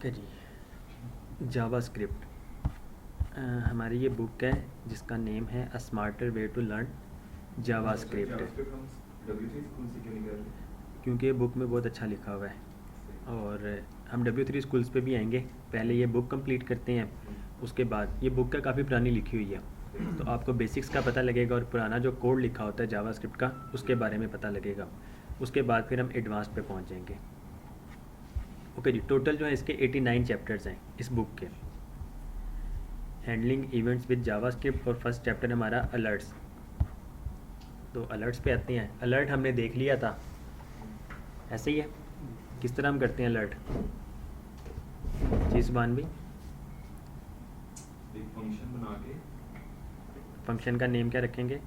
Okay जी, JavaScript हमारी ये book है जिसका नेम है a smarter way to learn JavaScript. W3 school से क्यों नहीं कर रहे? क्योंकि ये बुक में बहुत अच्छा लिखा हुआ है और हम W3 स्कूल्स पे भी आएंगे। पहले ये बुक कंप्लीट करते हैं, उसके बाद ये बुक का काफ़ी पुरानी लिखी हुई है तो आपको बेसिक्स का पता लगेगा और पुराना जो कोड लिखा होता है जावास्क्रिप्ट का उसके बारे में पता लगेगा। उसके बाद फिर हम एडवांस पे पहुंच जाएंगे। ओके जी, टोटल जो है इसके 89 चैप्टर्स हैं इस बुक के। हैंडलिंग इवेंट्स विद जावास्क्रिप्ट और फर्स्ट चैप्टर हमारा अलर्ट्स। तो अलर्ट्स पे आते हैं। अलर्ट हमने देख लिया था, ऐसे ही है। किस तरह हम करते हैं अलर्ट? जी सुभान भी, एक फंक्शन बना के फंक्शन का नेम क्या रखेंगे?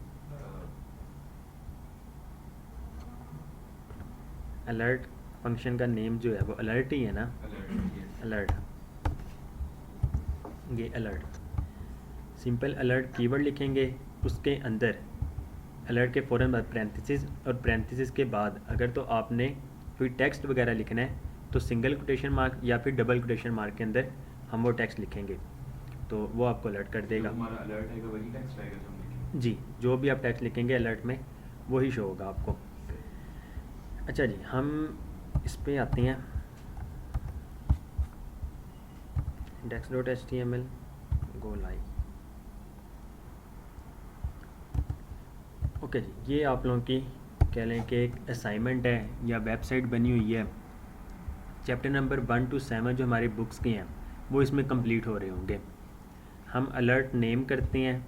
अलर्ट फंक्शन का नेम जो है वो अलर्ट ही है ना। अलर्ट, ये अलर्ट सिंपल अलर्ट कीवर्ड लिखेंगे, उसके अंदर अलर्ट के फ़ौरन बाद पैरेंथेसिस और पैरेंथेसिस के बाद अगर तो आपने कोई टेक्स्ट वगैरह लिखना है तो सिंगल कोटेशन मार्क या फिर डबल कोटेशन मार्क के अंदर हम वो टेक्स्ट लिखेंगे तो वो आपको अलर्ट कर देगा। हमारा अलर्ट आएगा वही टेक्स्ट आएगा जो हम लिखेंगे। जी, जो भी आप टेक्स्ट लिखेंगे अलर्ट में वही शो होगा आपको। अच्छा जी, हम इस पे आते हैं। index.html go live. ओके जी, ये आप लोगों की कह लें कि एक असाइनमेंट है या वेबसाइट बनी हुई है। चैप्टर नंबर 1 to 7 जो हमारी बुक्स की हैं वो इसमें कंप्लीट हो रहे होंगे। हम अलर्ट नेम करते हैं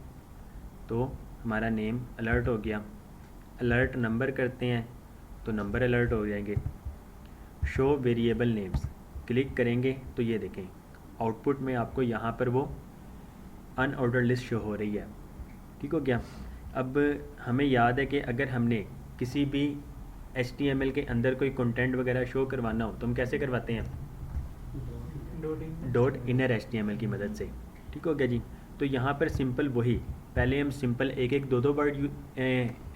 तो हमारा नेम अलर्ट हो गया। अलर्ट नंबर करते हैं तो नंबर अलर्ट हो जाएंगे। शो वेरिएबल नेम्स क्लिक करेंगे तो ये देखें आउटपुट में आपको यहाँ पर वो अनऑर्डर लिस्ट शो हो रही है। ठीक हो गया। अब हमें याद है कि अगर हमने किसी भी HTML के अंदर कोई कंटेंट वगैरह शो करवाना हो तो हम कैसे करवाते हैं? डॉट इनर HTML की मदद से। ठीक हो गया जी। तो यहाँ पर सिंपल वही, पहले हम सिंपल एक एक दो वर्ड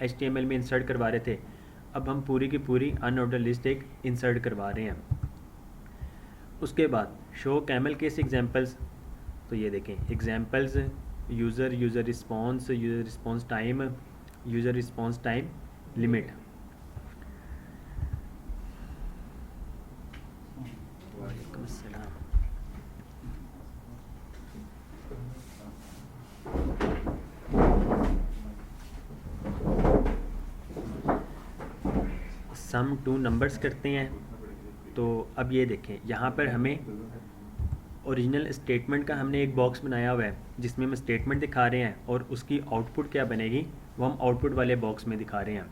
HTML में इंसर्ट करवा रहे थे, अब हम पूरी की पूरी अनऑर्डर लिस्ट एक इंसर्ट करवा रहे हैं। उसके बाद शो कैमल केस एग्जांपल्स, तो ये देखें examples user response time, user response time limit. वालेकुम अस्सलाम। सम टू नंबर्स करते हैं तो अब ये देखें यहाँ पर हमें ओरिजिनल स्टेटमेंट का हमने एक बॉक्स बनाया हुआ है जिसमें हम स्टेटमेंट दिखा रहे हैं और उसकी आउटपुट क्या बनेगी वो हम आउटपुट वाले बॉक्स में दिखा रहे हैं।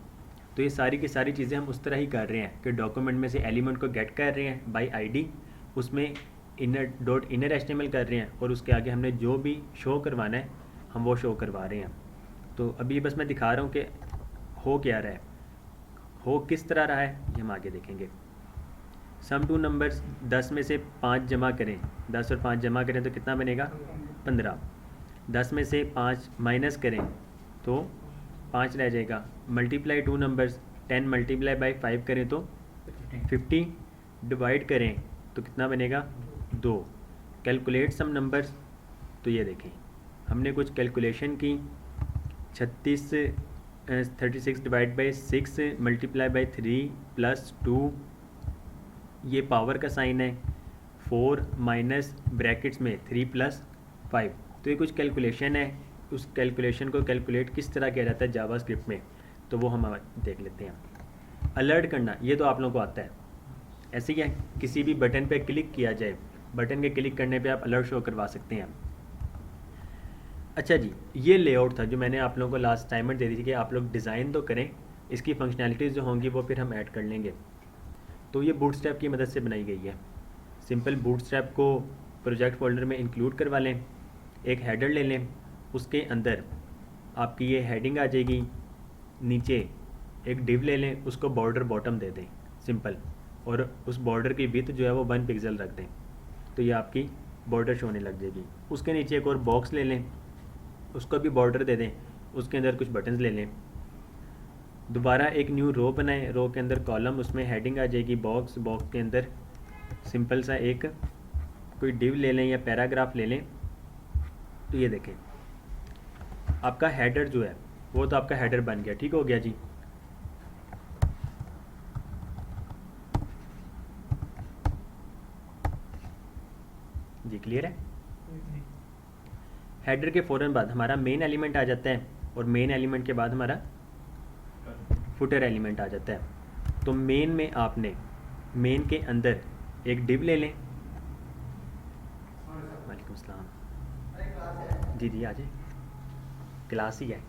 तो ये सारी की सारी चीज़ें हम उस तरह ही कर रहे हैं कि डॉक्यूमेंट में से एलिमेंट को गेट कर रहे हैं बाय आईडी, उसमें इनर HTML कर रहे हैं और उसके आगे हमने जो भी शो करवाना है हम वो शो करवा रहे हैं। तो अभी बस मैं दिखा रहा हूँ कि हो क्या रहा है, हो किस तरह रहा है ये हम आगे देखेंगे। सम टू नंबर्स 10 में से 5 जमा करें, 10 और 5 जमा करें तो कितना बनेगा? 15। 10 में से 5 माइनस करें तो 5 रह जाएगा। Multiply two numbers 10 multiply by 5 करें तो 50। डिवाइड करें तो कितना बनेगा? 2। कैलकुलेट सम नंबर्स, तो ये देखें हमने कुछ कैलकुलेशन की। 36 divide by 6 multiply by 3 plus 2, ये पावर का साइन है। 4 माइनस ब्रैकेट्स में 3 प्लस 5, तो ये कुछ कैलकुलेशन है। उस कैलकुलेशन को कैलकुलेट किस तरह किया जाता है जावास्क्रिप्ट में तो वो हम देख लेते हैं। अलर्ट करना ये तो आप लोगों को आता है, ऐसे ही है। किसी भी बटन पे क्लिक किया जाए, बटन के क्लिक करने पे आप अलर्ट शो करवा सकते हैं। अच्छा जी, ये लेआउट था जो मैंने आप लोगों को लास्ट असाइनमेंट दे दी थी कि आप लोग डिज़ाइन तो करें, इसकी फंक्शनैलिटीज़ जो होंगी वो फिर हम ऐड कर लेंगे। तो ये बूटस्ट्रैप की मदद से बनाई गई है। सिंपल बूटस्ट्रैप को प्रोजेक्ट फोल्डर में इंक्लूड करवा लें, एक हेडर ले लें, उसके अंदर आपकी ये हेडिंग आ जाएगी। नीचे एक डिव ले लें, उसको बॉर्डर बॉटम दे दें सिंपल, और उस बॉर्डर की विड्थ जो है वो 1 पिक्सल रख दें तो ये आपकी बॉर्डर शो होने लग जाएगी। उसके नीचे एक और बॉक्स ले लें, उसको भी बॉर्डर दे दें, उसके अंदर कुछ बटन्स ले लें। दोबारा एक न्यू रो बनाएं, रो के अंदर कॉलम, उसमें हेडिंग आ जाएगी बॉक्स, बॉक्स के अंदर सिंपल सा एक कोई डिव ले लें या पैराग्राफ ले लें, तो ये देखें आपका हेडर जो है वो तो आपका हेडर बन गया, ठीक हो गया जी। जी क्लियर है। हेडर के फ़ौरन बाद हमारा मेन एलिमेंट आ जाता है और मेन एलिमेंट के बाद हमारा फुटर एलिमेंट आ जाता है। तो मेन में आपने मेन के अंदर एक डिव ले लें। वालेकुम सलाम। जी जी आ जाए, क्लास ही है।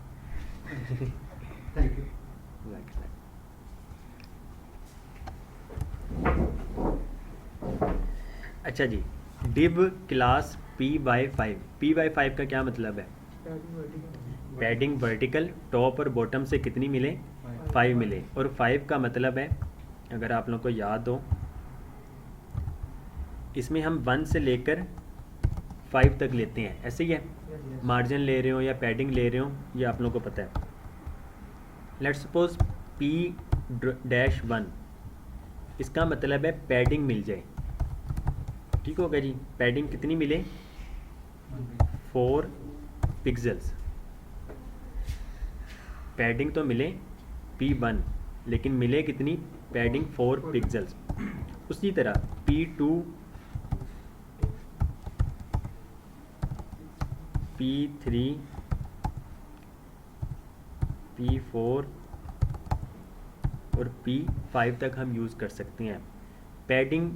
Thank you. अच्छा जी, डिव क्लास p/5। p/5 का क्या मतलब है? पैडिंग वर्टिकल टॉप और बॉटम से कितनी मिले? 5 मिले। और 5 का मतलब है, अगर आप लोगों को याद हो, इसमें हम 1 से लेकर 5 तक लेते हैं, ऐसे ही है। मार्जिन ले रहे हो या पैडिंग ले रहे हो, ये आप लोगों को पता है। लेट्स सपोज p-1, इसका मतलब है पैडिंग मिल जाए, ठीक होगा जी। पैडिंग कितनी मिले? 4 पिक्सल्स। पैडिंग तो मिले p1, लेकिन मिले कितनी? Padding 4 pixels. उसी तरह p2, p3, p4 और p5 तक हम यूज़ कर सकते हैं। पैडिंग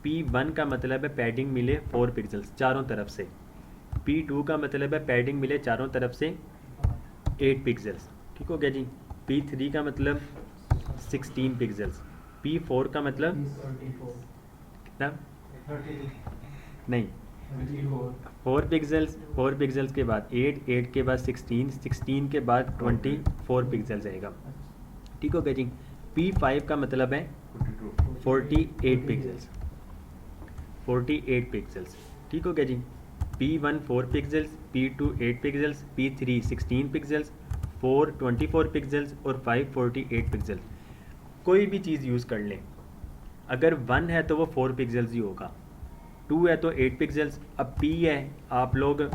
p1 का मतलब है पैडिंग मिले 4 पिक्सल्स चारों तरफ से। p2 का मतलब है पैडिंग मिले चारों तरफ से 8 पिक्सल्स, ठीक हो गया जी। p3 का मतलब 16 पिक्सल्स। p4 का मतलब कितना? नहीं, 4 पिक्सल्स, 4 पिक्सल्स के बाद 8, 8 के बाद 16, 16 के बाद 24 पिक्सल्स आएगा, ठीक हो गया जी। p5 का मतलब है 48 पिक्सल्स, 48 पिक्सल्स, ठीक हो गया जी। p1 4 pixels, p2 8 pixels, p3 16 pixels, 4 24 pixels और 5 48 पिक्सल्स। कोई भी चीज़ यूज़ कर लें, अगर 1 है तो वो 4 पिक्सल्स ही होगा, 2 है तो 8 पिक्सल्स। अब p है, आप लोग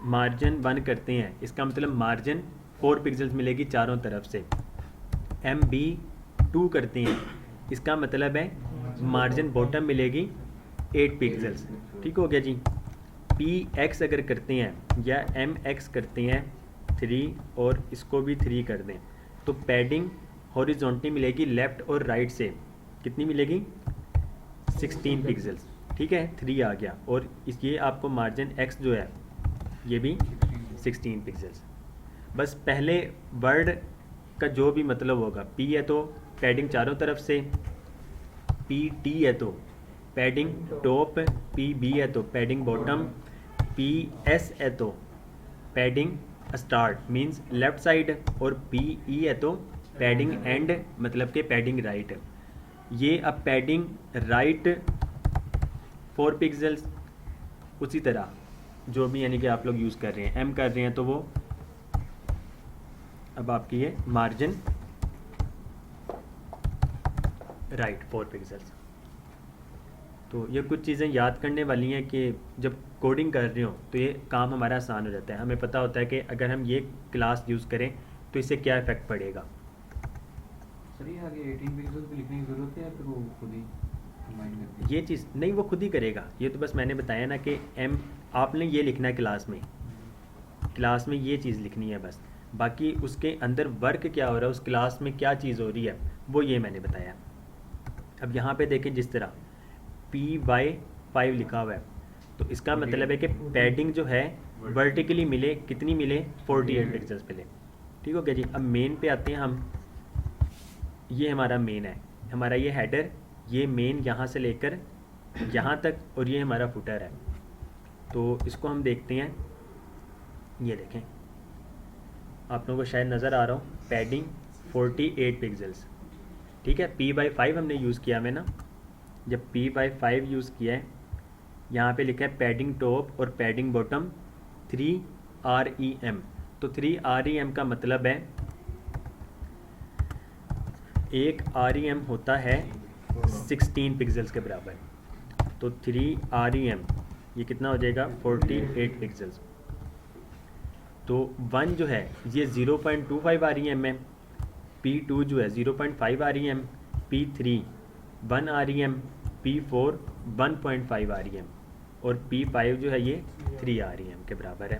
मार्जिन 1 करते हैं, इसका मतलब मार्जिन 4 पिक्सल्स मिलेगी चारों तरफ से। MB2 करते हैं, इसका मतलब है मार्जिन बॉटम मिलेगी 8 पिक्सल्स, ठीक हो गया जी। PX अगर करते हैं या MX करते हैं 3 और इसको भी 3 कर दें, तो पैडिंग हॉरिजॉन्टली मिलेगी लेफ़्ट और राइट से, कितनी मिलेगी? 16 पिक्सल्स, ठीक है। 3 आ गया। और इस ये आपको मार्जिन X जो है ये भी 16 पिक्सल्स। बस पहले वर्ड का जो भी मतलब होगा, P है तो पैडिंग चारों तरफ से, PT है तो पैडिंग टॉप, PB है तो पैडिंग बॉटम, PS है तो padding start means left side, और PE है तो पैडिंग एंड मतलब के पैडिंग राइट। ये अब पैडिंग राइट 4 पिक्सल्स, उसी तरह जो भी यानी कि आप लोग यूज़ कर रहे हैं, M कर रहे हैं तो वो अब आपकी ये मार्जिन राइट 4 पिक्सल्स। तो ये कुछ चीज़ें याद करने वाली हैं कि जब कोडिंग कर रहे हो तो ये काम हमारा आसान हो जाता है। हमें पता होता है कि अगर हम ये क्लास यूज़ करें तो इससे क्या इफ़ेक्ट पड़ेगा। सर ये आगे 18 पिक्सल पे लिखने की ज़रूरत है या फिर वो खुद ही कंबाइन करती है? ये चीज़ नहीं, वो खुद ही करेगा। ये तो बस मैंने बताया ना कि M आपने ये लिखना है क्लास में ये चीज़ लिखनी है बस। बाकी उसके अंदर वर्क क्या हो रहा है, उस क्लास में क्या चीज़ हो रही है, वो ये मैंने बताया। अब यहाँ पे देखें, जिस तरह p/5 लिखा हुआ है, तो इसका मतलब है कि पैडिंग जो है वर्टिकली मिले, कितनी मिले? 48 पिक्सल्स मिले, ठीक हो गया जी। अब मेन पे आते हैं हम। ये हमारा मेन है, हमारा ये हेडर, ये मेन यहाँ से लेकर यहाँ तक, और ये हमारा फुटर है। तो इसको हम देखते हैं। ये देखें, आप लोगों को शायद नज़र आ रहा हो, पैडिंग 48 पिक्सल्स, ठीक है। p/5 हमने यूज़ किया है ना, जब p/5 यूज़ किया है, यहाँ पे लिखा है पैडिंग टॉप और पैडिंग बॉटम 3 REM। तो 3 REM का मतलब है, एक REM होता है 16 पिक्सल्स के बराबर। तो 3 REM ये कितना हो जाएगा 48 पिक्सल्स। तो 1 जो है ये 0.25 REM है, P2 जो है 0.5 REM, P3 1 REM, P4 1.5 REM और P5 जो है ये 3 REM के बराबर है।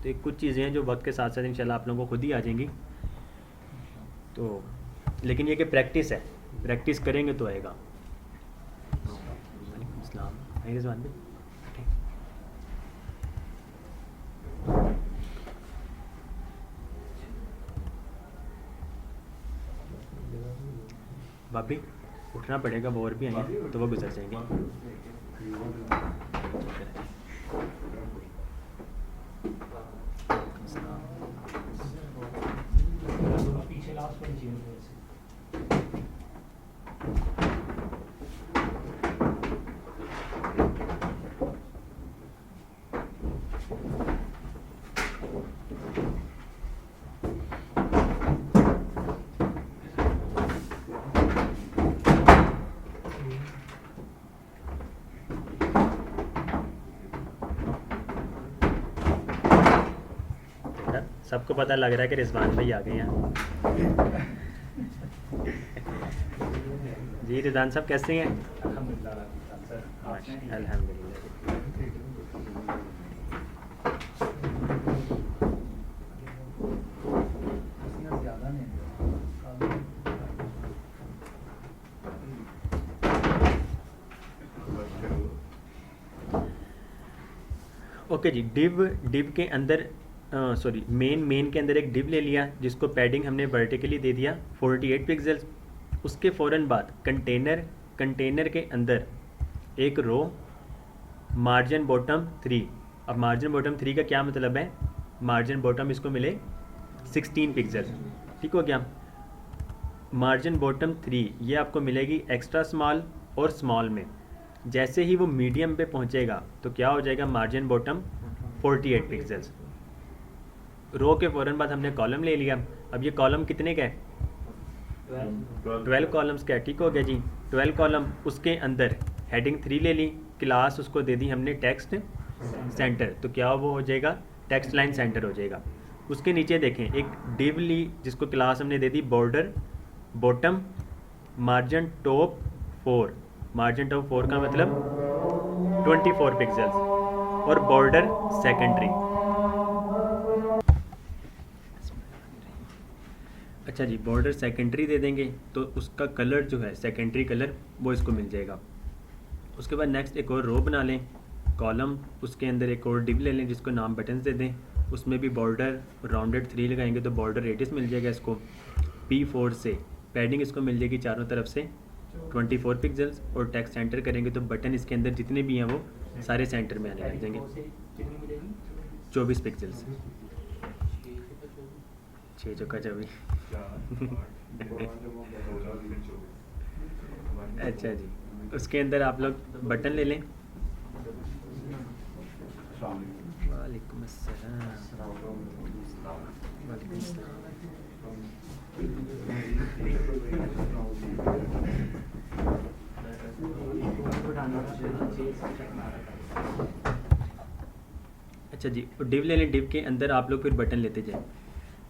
तो ये कुछ चीज़ें हैं जो वक्त के साथ साथ इंशाल्लाह आप लोगों को खुद ही आ जाएंगी। तो लेकिन ये कि प्रैक्टिस है, प्रैक्टिस करेंगे तो आएगा। वालेकुम अस्सलाम। है रिजवान भाई? भाभी उठना पड़ेगा, वो और भी आएंगे तो वो गुजर जाएंगे। पीछे लास्ट वाली चेयर पे ऐसे। सबको पता लग रहा है कि रिजवान भाई आ गए हैं। जी रिजवान साहब कैसे हैं? माशाअल्लाह, अल्हम्दुलिल्लाह। ओके जी, डिव के अंदर सॉरी मेन के अंदर एक डिव ले लिया जिसको पैडिंग हमने वर्टिकली दे दिया 48 पिक्सल्स। उसके फ़ौरन बाद कंटेनर के अंदर एक रो मार्जिन बॉटम 3। अब मार्जिन बॉटम 3 का क्या मतलब है? मार्जिन बॉटम इसको मिले 16 पिक्सल, ठीक हो गया। मार्जिन बॉटम 3 ये आपको मिलेगी एक्स्ट्रा स्मॉल और स्मॉल में। जैसे ही वो मीडियम पे पहुंचेगा तो क्या हो जाएगा? Margin bottom 48 pixels. रो के फ़ौरन बाद हमने कॉलम ले लिया। अब ये कॉलम कितने का है? 12 कॉलम्स का है, ठीक हो गया जी। 12 कॉलम, उसके अंदर हेडिंग 3 ले ली, क्लास उसको दे दी हमने टेक्स्ट सेंटर, तो क्या वो हो जाएगा? टेक्स्ट लाइन सेंटर हो जाएगा। उसके नीचे देखें एक डिव ली जिसको क्लास हमने दे दी border bottom margin top 4। Margin top 4 का मतलब 24 पिक्सल्स और बॉर्डर सेकेंडरी। अच्छा जी, बॉर्डर सेकेंडरी दे देंगे तो उसका कलर जो है सेकेंडरी कलर वो इसको मिल जाएगा। उसके बाद नेक्स्ट एक और रो बना लें कॉलम, उसके अंदर एक और डिव ले लें जिसको नाम बटन्स दे दें। उसमें भी बॉर्डर राउंडेड 3 लगाएंगे तो बॉर्डर रेडियस मिल जाएगा इसको। P4 से पैडिंग इसको मिल जाएगी चारों तरफ से 24 पिक्सल्स और टेक्स्ट सेंटर करेंगे तो बटन इसके अंदर जितने भी हैं वो सारे सेंटर में आने लग जाएंगे। 24 पिक्सल्स, 6 चौका 24। अच्छा जी, उसके अंदर आप लोग बटन ले लें। वालेकुम अस्सलाम। वालेकुम अस्सलाम। अच्छा जी, डिव ले लें, डिव के अंदर आप लोग फिर बटन लेते जाएं।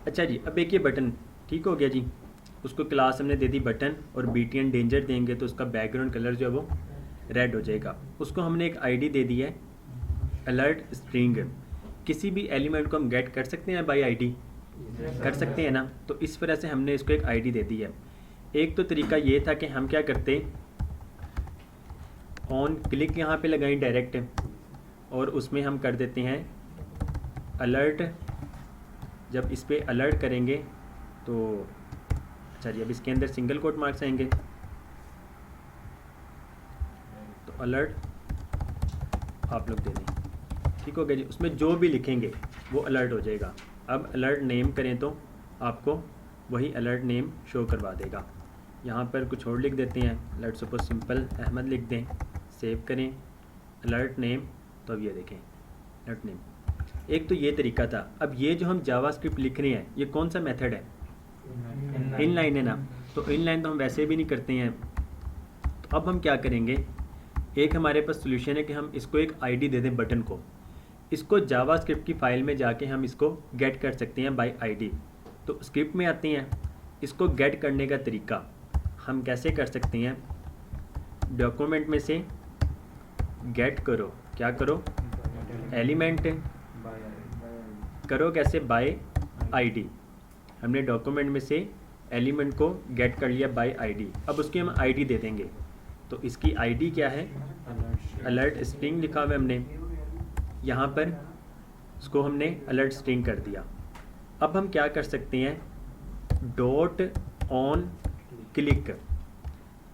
अच्छा जी, अब एक ये बटन ठीक हो गया जी, उसको क्लास हमने दे दी बटन और BTN डेंजर देंगे तो उसका बैकग्राउंड कलर जो है वो रेड हो जाएगा। उसको हमने एक ID दे दी है अलर्ट स्ट्रिंग। किसी भी एलिमेंट को हम गेट कर सकते हैं बाय ID, कर सकते हैं ना। तो इस तरह से हमने इसको एक ID दे दी है। एक तो तरीका ये था कि हम क्या करते, ऑन क्लिक यहाँ पे लगाएं डायरेक्ट और उसमें हम कर देते हैं अलर्ट। जब इस पर अलर्ट करेंगे तो अच्छा जी, अब इसके अंदर सिंगल कोट मार्क्स आएंगे तो अलर्ट आप लोग दे दें, ठीक हो गया जी। उसमें जो भी लिखेंगे वो अलर्ट हो जाएगा। अब अलर्ट नेम करें तो आपको वही अलर्ट नेम शो करवा देगा। यहाँ पर कुछ और लिख देते हैं, अलर्ट सपोज सिंपल अहमद लिख दें, सेव करें अलर्ट नेम, तो अब ये देखें अलर्ट नेम। एक तो ये तरीका था। अब ये जो हम जावास्क्रिप्ट लिख रहे हैं ये कौन सा मेथड है? इनलाइन है ना। तो इनलाइन तो हम वैसे भी नहीं करते हैं। तो अब हम क्या करेंगे, एक हमारे पास सोल्यूशन है कि हम इसको एक आईडी दे दें बटन को। इसको जावास्क्रिप्ट की फ़ाइल में जाके हम इसको गेट कर सकते हैं बाय आईडी। तो स्क्रिप्ट में आते हैं, इसको गेट करने का तरीका हम कैसे कर सकते हैं। डॉक्यूमेंट में से गेट करो, क्या करो, एलिमेंट करो कैसे, बाय आईडी। हमने डॉक्यूमेंट में से एलिमेंट को गेट कर लिया बाय आईडी। अब उसकी हम आईडी दे देंगे। तो इसकी आईडी क्या है, अलर्ट स्ट्रिंग लिखा हुआ है हमने यहाँ पर, उसको हमने अलर्ट स्ट्रिंग कर दिया। अब हम क्या कर सकते हैं, डॉट ऑन क्लिक।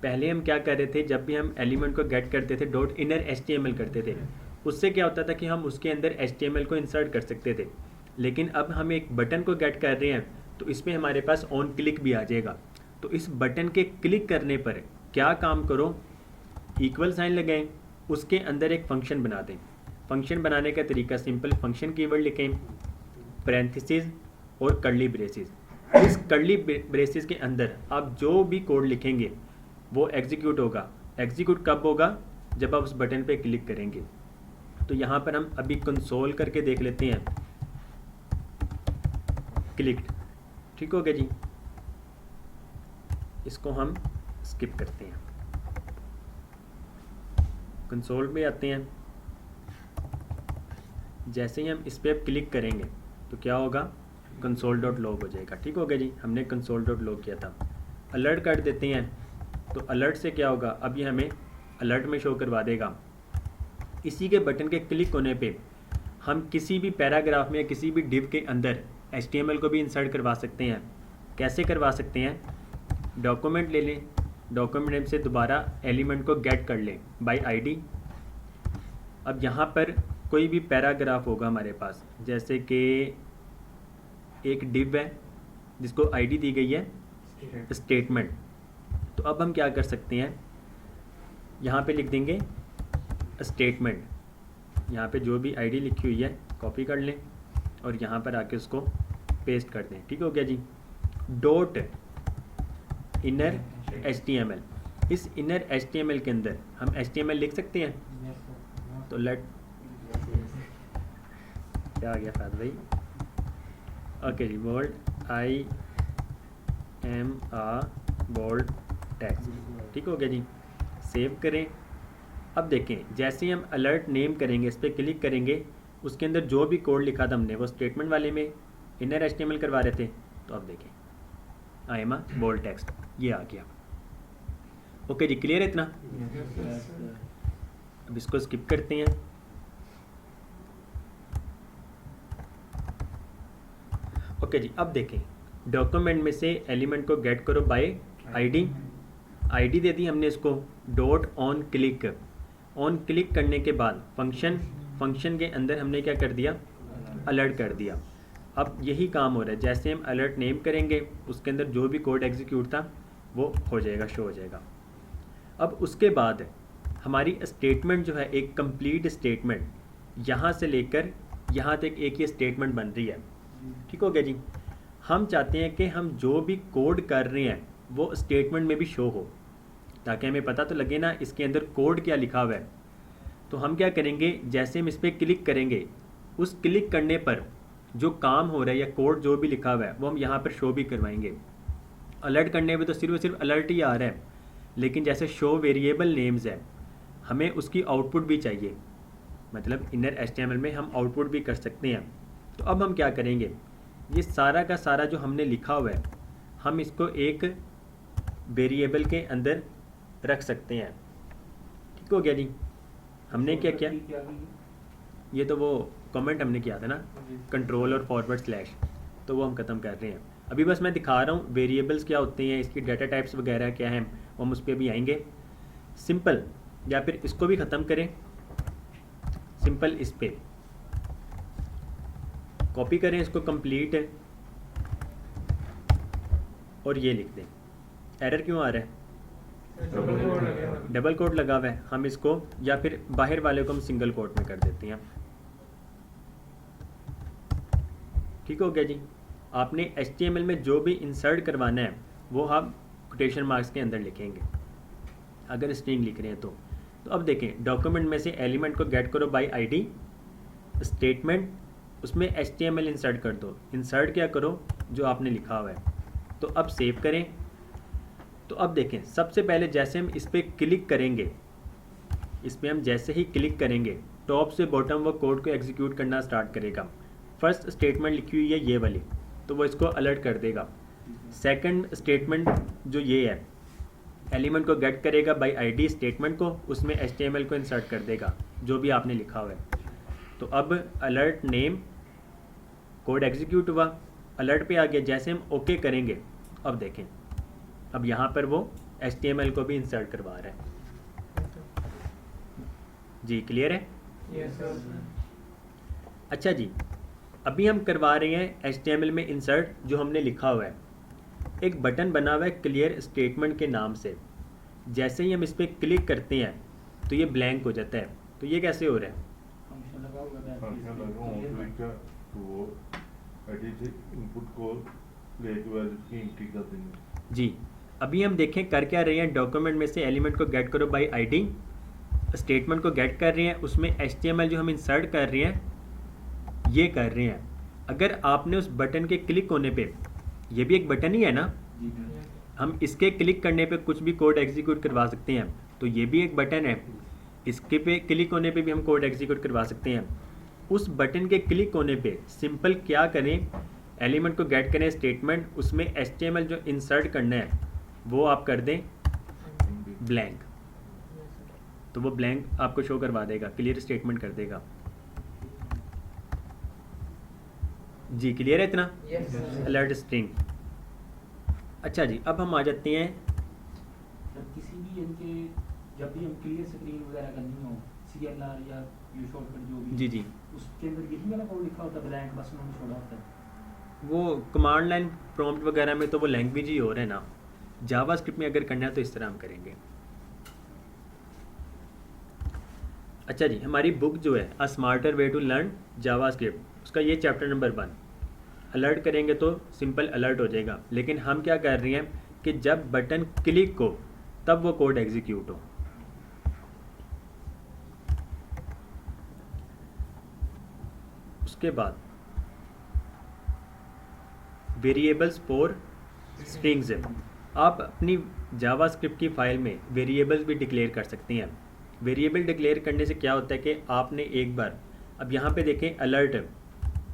पहले हम क्या कर रहे थे, जब भी हम एलिमेंट को गेट करते थे डॉट इनर HTML करते थे, उससे क्या होता था कि हम उसके अंदर HTML को इंसर्ट कर सकते थे। लेकिन अब हम एक बटन को गेट कर रहे हैं तो इसमें हमारे पास ऑन क्लिक भी आ जाएगा। तो इस बटन के क्लिक करने पर क्या काम करो, इक्वल साइन लगाएं, उसके अंदर एक फंक्शन बना दें। फंक्शन बनाने का तरीका सिंपल, फंक्शन कीवर्ड लिखें, पैरेंथेसिस और कर्ली ब्रेसेस। इस कर्ली ब्रेसेस के अंदर आप जो भी कोड लिखेंगे वो एग्जीक्यूट होगा। एग्जीक्यूट कब होगा, जब आप उस बटन पे क्लिक करेंगे। तो यहाँ पर हम अभी कंसोल करके देख लेते हैं, क्लिक, ठीक हो गया जी। इसको हम स्किप करते हैं, कंसोल पे आते हैं। जैसे ही हम इस पर क्लिक करेंगे तो क्या होगा, console.log हो जाएगा, ठीक हो गया जी। हमने console.log किया था। अलर्ट कर देते हैं तो अलर्ट से क्या होगा, अब ये हमें अलर्ट में शो करवा देगा। इसी के बटन के क्लिक होने पे हम किसी भी पैराग्राफ में या किसी भी डिव के अंदर HTML को भी इंसर्ट करवा सकते हैं। कैसे करवा सकते हैं, डॉक्यूमेंट ले लें, डॉक्यूमेंट नेम से दोबारा एलिमेंट को गेट कर लें बाय आईडी। अब यहाँ पर कोई भी पैराग्राफ होगा हमारे पास, जैसे कि एक डिव है जिसको आईडी दी गई है स्टेटमेंट। तो अब हम क्या कर सकते हैं, यहाँ पे लिख देंगे स्टेटमेंट। यहाँ पे जो भी आईडी लिखी हुई है कॉपी कर लें और यहाँ पर आके उसको पेस्ट कर दें, ठीक हो गया जी। डॉट इनर HTML, इस इनर HTML के अंदर हम HTML लिख सकते हैं। तो लेट, क्या आ गया फाद भाई, ओके जी, बोल्ड बोल्ड टेक्स्ट, ठीक हो गया जी। सेव करें। अब देखें, जैसे ही हम अलर्ट नेम करेंगे, इस पर क्लिक करेंगे, उसके अंदर जो भी कोड लिखा था हमने वो स्टेटमेंट वाले में इनर HTML करवा रहे थे। तो अब देखें बोल्ड टेक्स्ट ये आ गया। ओके जी, क्लियर है इतना। अब इसको स्किप करते हैं। ओके जी, अब देखें, डॉक्यूमेंट में से एलिमेंट को गेट करो बाय आईडी। आईडी दे दी हमने इसको, dot on click. On click करने के बाद फंक्शन के अंदर हमने क्या कर दिया, अलर्ट कर दिया। अब यही काम हो रहा है, जैसे हम अलर्ट नेम करेंगे उसके अंदर जो भी कोड एग्जीक्यूट था वो हो जाएगा, शो हो जाएगा। अब उसके बाद हमारी स्टेटमेंट जो है, एक कंप्लीट स्टेटमेंट, यहाँ से लेकर यहाँ तक एक ही स्टेटमेंट बन रही है, ठीक हो गया जी। हम चाहते हैं कि हम जो भी कोड कर रहे हैं वो स्टेटमेंट में भी शो हो, ताकि हमें पता तो लगे ना इसके अंदर कोड क्या लिखा हुआ है। तो हम क्या करेंगे, जैसे हम इस पर क्लिक करेंगे, उस क्लिक करने पर जो काम हो रहा है या कोड जो भी लिखा हुआ है वो हम यहाँ पर शो भी करवाएंगे। अलर्ट करने में तो सिर्फ और सिर्फ अलर्ट ही आ रहा है, लेकिन जैसे शो वेरिएबल नेम्स है, हमें उसकी आउटपुट भी चाहिए, मतलब इनर HTML में हम आउटपुट भी कर सकते हैं। तो अब हम क्या करेंगे, ये सारा का सारा जो हमने लिखा हुआ है हम इसको एक वेरिएबल के अंदर रख सकते हैं, ठीक हो गया जी। हमने क्या किया, ये तो वो कमेंट हमने किया था ना, कंट्रोल और फॉरवर्ड / तो वो हम ख़त्म कर रहे हैं। अभी बस मैं दिखा रहा हूँ वेरिएबल्स क्या होते हैं, इसकी डाटा टाइप्स वगैरह क्या हैं, हम उस पर भी आएंगे। सिंपल, या फिर इसको भी ख़त्म करें, सिंपल इस पर कॉपी करें, इसको कंप्लीट और ये लिख दें। एरर क्यों आ रहा है, डबल कोट लगा हुआ है। हम इसको, या फिर बाहर वाले को हम सिंगल कोट में कर देते हैं, ठीक हो गया जी। आपने HTML में जो भी इंसर्ट करवाना है वो आप कोटेशन मार्क्स के अंदर लिखेंगे, अगर स्ट्रिंग लिख रहे हैं तो। तो अब देखें डॉक्यूमेंट में से एलिमेंट को गेट करो बाय आईडी, स्टेटमेंट उसमें HTML इंसर्ट कर दो। इंसर्ट क्या करो, जो आपने लिखा हुआ है। तो अब सेव करें। तो अब देखें सबसे पहले जैसे हम इस पर क्लिक करेंगे, इस पर हम जैसे ही क्लिक करेंगे टॉप से बॉटम वो कोड को एग्जीक्यूट करना स्टार्ट करेगा। फर्स्ट स्टेटमेंट लिखी हुई है ये वाली, तो वो इसको अलर्ट कर देगा। सेकंड स्टेटमेंट जो ये है, एलिमेंट को गेट करेगा बाय आईडी स्टेटमेंट को, उसमें HTML को इंसर्ट कर देगा जो भी आपने लिखा हुआ है। तो अब अलर्ट नेम कोड एग्जीक्यूट हुआ, अलर्ट पे आ गया। जैसे हम ओके करेंगे अब देखें, अब यहाँ पर वो HTML को भी इंसर्ट करवा रहा है। जी क्लियर है? Yes sir. अच्छा जी, अभी हम करवा रहे हैं HTML में इंसर्ट जो हमने लिखा हुआ है। एक बटन बना हुआ है क्लियर स्टेटमेंट के नाम से। जैसे ही हम इस पर क्लिक करते हैं तो ये ब्लैंक हो जाता है। तो ये कैसे हो रहा है? फंक्शन लगा हुआ है फंक्शन लगा हुआ है तो वो एडिट इनपुट को लेके वैल्यू की एंट्री कर देंगे। जी अभी हम देखें कर क्या रहे हैं। डॉक्यूमेंट में से एलिमेंट को गेट करो बाय आईडी, स्टेटमेंट को गेट कर रहे हैं, उसमें HTML जो हम इंसर्ट कर रहे हैं ये कर रहे हैं। अगर आपने उस बटन के क्लिक होने पे, ये भी एक बटन ही है ना, हम इसके क्लिक करने पे कुछ भी कोड एग्जीक्यूट करवा सकते हैं। तो ये भी एक बटन है, इसके पे क्लिक होने पे भी हम कोड एग्जीक्यूट करवा सकते हैं। उस बटन के क्लिक होने पे सिंपल क्या करें, एलिमेंट को गेट करें स्टेटमेंट, उसमें HTML जो इंसर्ट करना है वो आप कर दें ब्लैंक, तो वो ब्लैंक आपको शो करवा देगा, क्लियर स्टेटमेंट कर देगा। जी क्लियर है इतना? Yes sir. Alert string. अच्छा जी, अब हम आ जाते हैं जब किसी भी इनके जब भी हम क्लियर स्क्रीन वगैरह करनी हो, CLR या यू शॉर्टकट जो भी जी जी, उसके अंदर यही वाला कोड लिखा होता है, ब्लैंक बस उन्होंने छोड़ा होता है। वो कमांड लाइन प्रॉम्प्ट वगैरह में तो वो लैंग्वेज ही हो रहा है ना। जावास्क्रिप्ट में अगर करना है तो इस तरह हम करेंगे। अच्छा जी, हमारी बुक जो है a smarter way to learn JavaScript, उसका ये चैप्टर नंबर 1। अलर्ट करेंगे तो सिंपल अलर्ट हो जाएगा, लेकिन हम क्या कर रहे हैं कि जब बटन क्लिक हो तब वो कोड एग्जीक्यूट हो। उसके बाद वेरिएबल्स फॉर स्ट्रिंग्स है। आप अपनी जावास्क्रिप्ट की फाइल में वेरिएबल्स भी डिक्लेयर कर सकते हैं। वेरिएबल डिक्लेयर करने से क्या होता है कि आपने एक बार, अब यहाँ पे देखें अलर्ट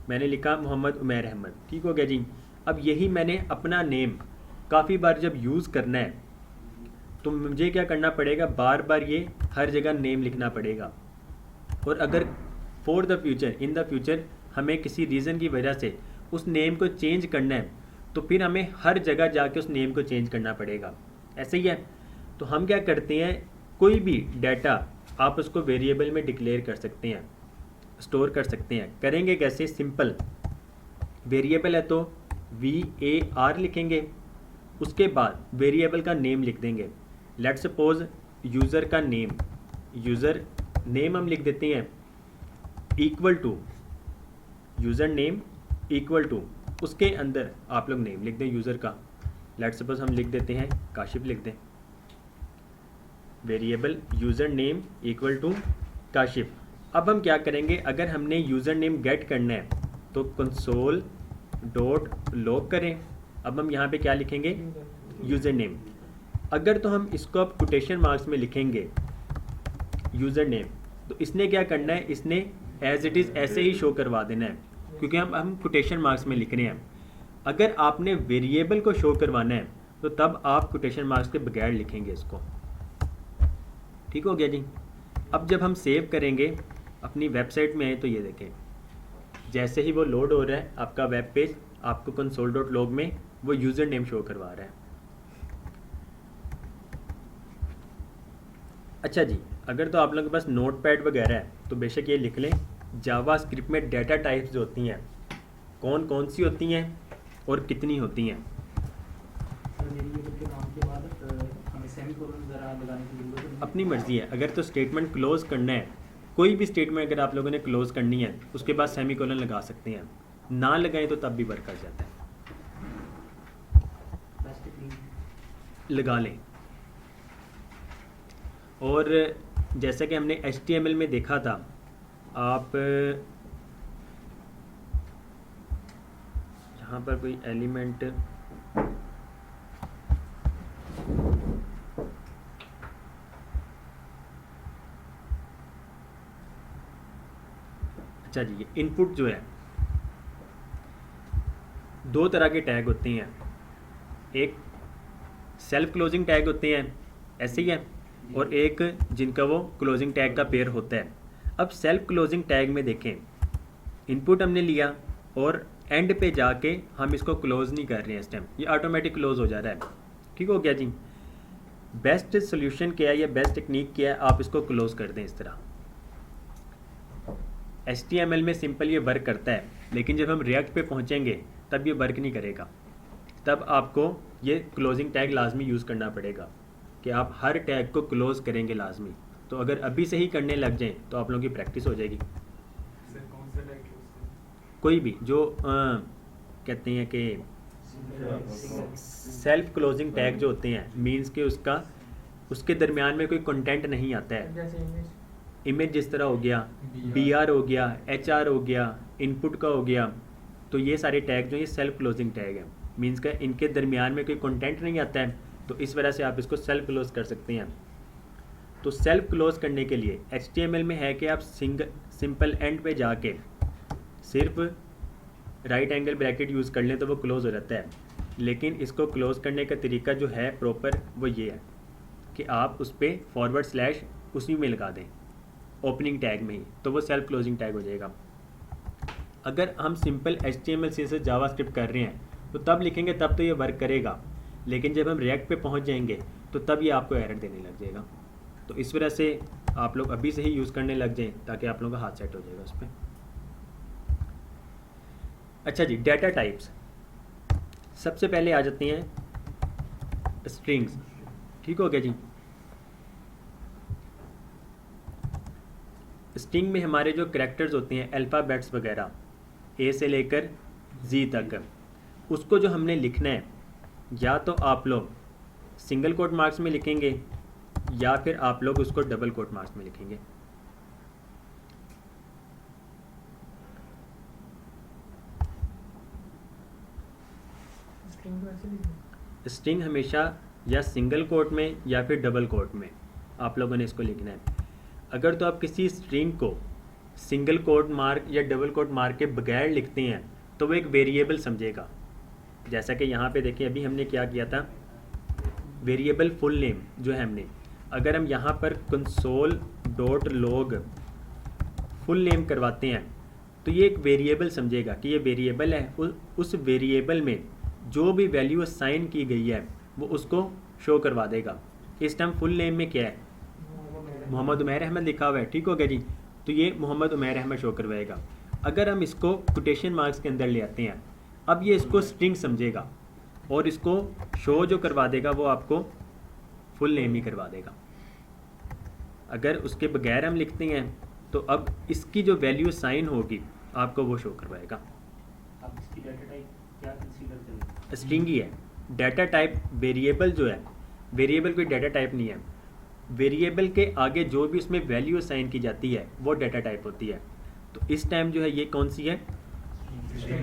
मैंने लिखा मोहम्मद उमैर अहमद, ठीक हो गया जी। अब यही मैंने अपना नेम काफ़ी बार जब यूज़ करना है तो मुझे क्या करना पड़ेगा, बार बार ये हर जगह नेम लिखना पड़ेगा। और अगर for the future, in the future हमें किसी रीज़न की वजह से उस नेम को चेंज करना है तो फिर हमें हर जगह जाके उस नेम को चेंज करना पड़ेगा। ऐसे ही है। तो हम क्या करते हैं, कोई भी डाटा आप उसको वेरिएबल में डिक्लेयर कर सकते हैं, स्टोर कर सकते हैं। करेंगे कैसे, सिंपल वेरिएबल है तो VAR लिखेंगे, उसके बाद वेरिएबल का नेम लिख देंगे। लेट्स सपोज यूज़र का नेम, यूज़र नेम हम लिख देते हैं equal to user name equal to, उसके अंदर आप लोग नेम लिख दें यूज़र का। लेट्स सपोज हम लिख देते हैं काशिफ लिख दें, variable user name equal to Kashif. अब हम क्या करेंगे, अगर हमने यूज़र नेम गेट करना है तो कंसोल डॉट लॉग करें। अब हम यहाँ पे क्या लिखेंगे, यूज़र नेम। अगर तो हम इसको अब कोटेशन मार्क्स में लिखेंगे यूज़र नेम, तो इसने क्या करना है, इसने एज इट इज़ ऐसे ही शो करवा देना है, क्योंकि हम कोटेशन मार्क्स में लिख रहे हैं। अगर आपने वेरिएबल को शो करवाना है तो तब आप कोटेशन मार्क्स के बगैर लिखेंगे इसको। ठीक हो गया जी। अब जब हम सेव करेंगे अपनी वेबसाइट में आए तो ये देखें, जैसे ही वो लोड हो रहा है आपका वेब पेज, आपको कंसोल डॉट लॉग में वो यूज़र नेम शो करवा रहा है। अच्छा जी, अगर तो आप लोगों के पास नोट पैड वगैरह है तो बेशक ये लिख लें। जावास्क्रिप्ट में डाटा टाइप्स जो होती हैं कौन कौन सी होती हैं और कितनी होती हैं। वेरिएबल के नाम के बाद हमें सेमीकोलन जरा लगाने की जरूरत है। अपनी मर्ज़ी है, अगर तो स्टेटमेंट क्लोज करना है, कोई भी स्टेटमेंट अगर आप लोगों ने क्लोज करनी है उसके बाद सेमीकोलन लगा सकते हैं, ना लगाएं तो तब भी वर्क कर जाता है, प्लास्टिक लगा लें। और जैसा कि हमने HTML में देखा था, आप यहाँ पर कोई एलिमेंट अच्छा जी, इनपुट जो है, दो तरह के टैग होते हैं, एक सेल्फ क्लोजिंग टैग होते हैं, ऐसे ही है, और एक जिनका वो क्लोजिंग टैग का पेयर होता है। अब सेल्फ क्लोजिंग टैग में देखें, इनपुट हमने लिया और एंड पे जाके हम इसको क्लोज नहीं कर रहे हैं, इस टाइम ये ऑटोमेटिक क्लोज हो जा रहा है। ठीक हो गया जी। बेस्ट सोल्यूशन क्या है या बेस्ट टेक्निक क्या है, आप इसको क्लोज कर दें इस तरह। HTML में सिंपल ये वर्क करता है, लेकिन जब हम रिएक्ट पे पहुंचेंगे तब ये वर्क नहीं करेगा। तब आपको ये क्लोजिंग टैग लाजमी यूज़ करना पड़ेगा कि आप हर टैग को क्लोज करेंगे लाजमी। तो अगर अभी से ही करने लग जाएं तो आप लोगों की प्रैक्टिस हो जाएगी। सर कौन सा टैग यूज करें? कोई भी जो कहते हैं कि सेल्फ क्लोजिंग टैग जो होते हैं, मीन्स के उसके दरमियान में कोई कंटेंट नहीं आता है। जैसे इमेज जिस तरह हो गया, BR हो गया, HR हो गया, इनपुट का हो गया, तो ये सारे टैग जो ये सेल्फ क्लोजिंग टैग हैं, मीन्स का इनके दरमियान में कोई कंटेंट नहीं आता है, तो इस वजह से आप इसको सेल्फ क्लोज कर सकते हैं। तो सेल्फ क्लोज करने के लिए HTML में है कि आप सिंपल एंड पे जाके सिर्फ राइट एंगल ब्रैकेट यूज़ कर लें तो वो क्लोज हो जाता है। लेकिन इसको क्लोज करने का तरीका जो है प्रॉपर वो ये है कि आप उस पर फॉरवर्ड स्लैश उसी में लगा दें, ओपनिंग टैग में ही, तो वो सेल्फ क्लोजिंग टैग हो जाएगा। अगर हम सिंपल HTML CSS जावास्क्रिप्ट कर रहे हैं तो तब लिखेंगे तब तो ये वर्क करेगा, लेकिन जब हम रिएक्ट पे पहुंच जाएंगे तो तब ये आपको एरर देने लग जाएगा। तो इस वजह से आप लोग अभी से ही यूज़ करने लग जाएं ताकि आप लोगों का हाथ सेट हो जाएगा उस पर। अच्छा जी, डाटा टाइप्स सबसे पहले आ जाते हैं स्ट्रिंग्स। ठीक हो गया जी। स्ट्रिंग में हमारे जो करैक्टर्स होते हैं, अल्फ़ाबेट्स वगैरह A से लेकर Z तक, उसको जो हमने लिखना है या तो आप लोग सिंगल कोट मार्क्स में लिखेंगे या फिर आप लोग उसको डबल कोट मार्क्स में लिखेंगे। स्ट्रिंग हमेशा या सिंगल कोट में या फिर डबल कोट में आप लोगों ने इसको लिखना है। अगर तो आप किसी स्ट्रिंग को सिंगल कोट मार्क या डबल कोट मार्क के बगैर लिखते हैं तो वो एक वेरिएबल समझेगा। जैसा कि यहाँ पे देखिए अभी हमने क्या किया था, वेरिएबल फुल नेम जो है हमने, अगर हम यहाँ पर console.log फुल नेम करवाते हैं तो ये एक वेरिएबल समझेगा कि ये वेरिएबल है। उस वेरिएबल में जो भी वैल्यू असाइन की गई है वो उसको शो करवा देगा। इस टाइम फुल नेम में क्या है, मोहम्मद उमैर अहमद लिखा हुआ है। ठीक हो गया जी, तो ये मोहम्मद उमैर अहमद शो करवाएगा। अगर हम इसको कोटेशन मार्क्स के अंदर ले आते हैं, अब ये इसको स्ट्रिंग समझेगा और इसको शो जो करवा देगा वो आपको फुल नेम ही करवा देगा। अगर उसके बगैर हम लिखते हैं तो अब इसकी जो वैल्यू साइन होगी आपको वो शो करवाएगा। आप इसकी डाटा टाइप क्या कंसीडर करेंगे? स्ट्रिंग ही है। डाटा टाइप वेरिएबल जो है, वेरिएबल कोई डाटा टाइप नहीं है। वेरिएबल के आगे जो भी उसमें वैल्यू असाइन की जाती है वो डाटा टाइप होती है। तो इस टाइम जो है ये कौन सी है,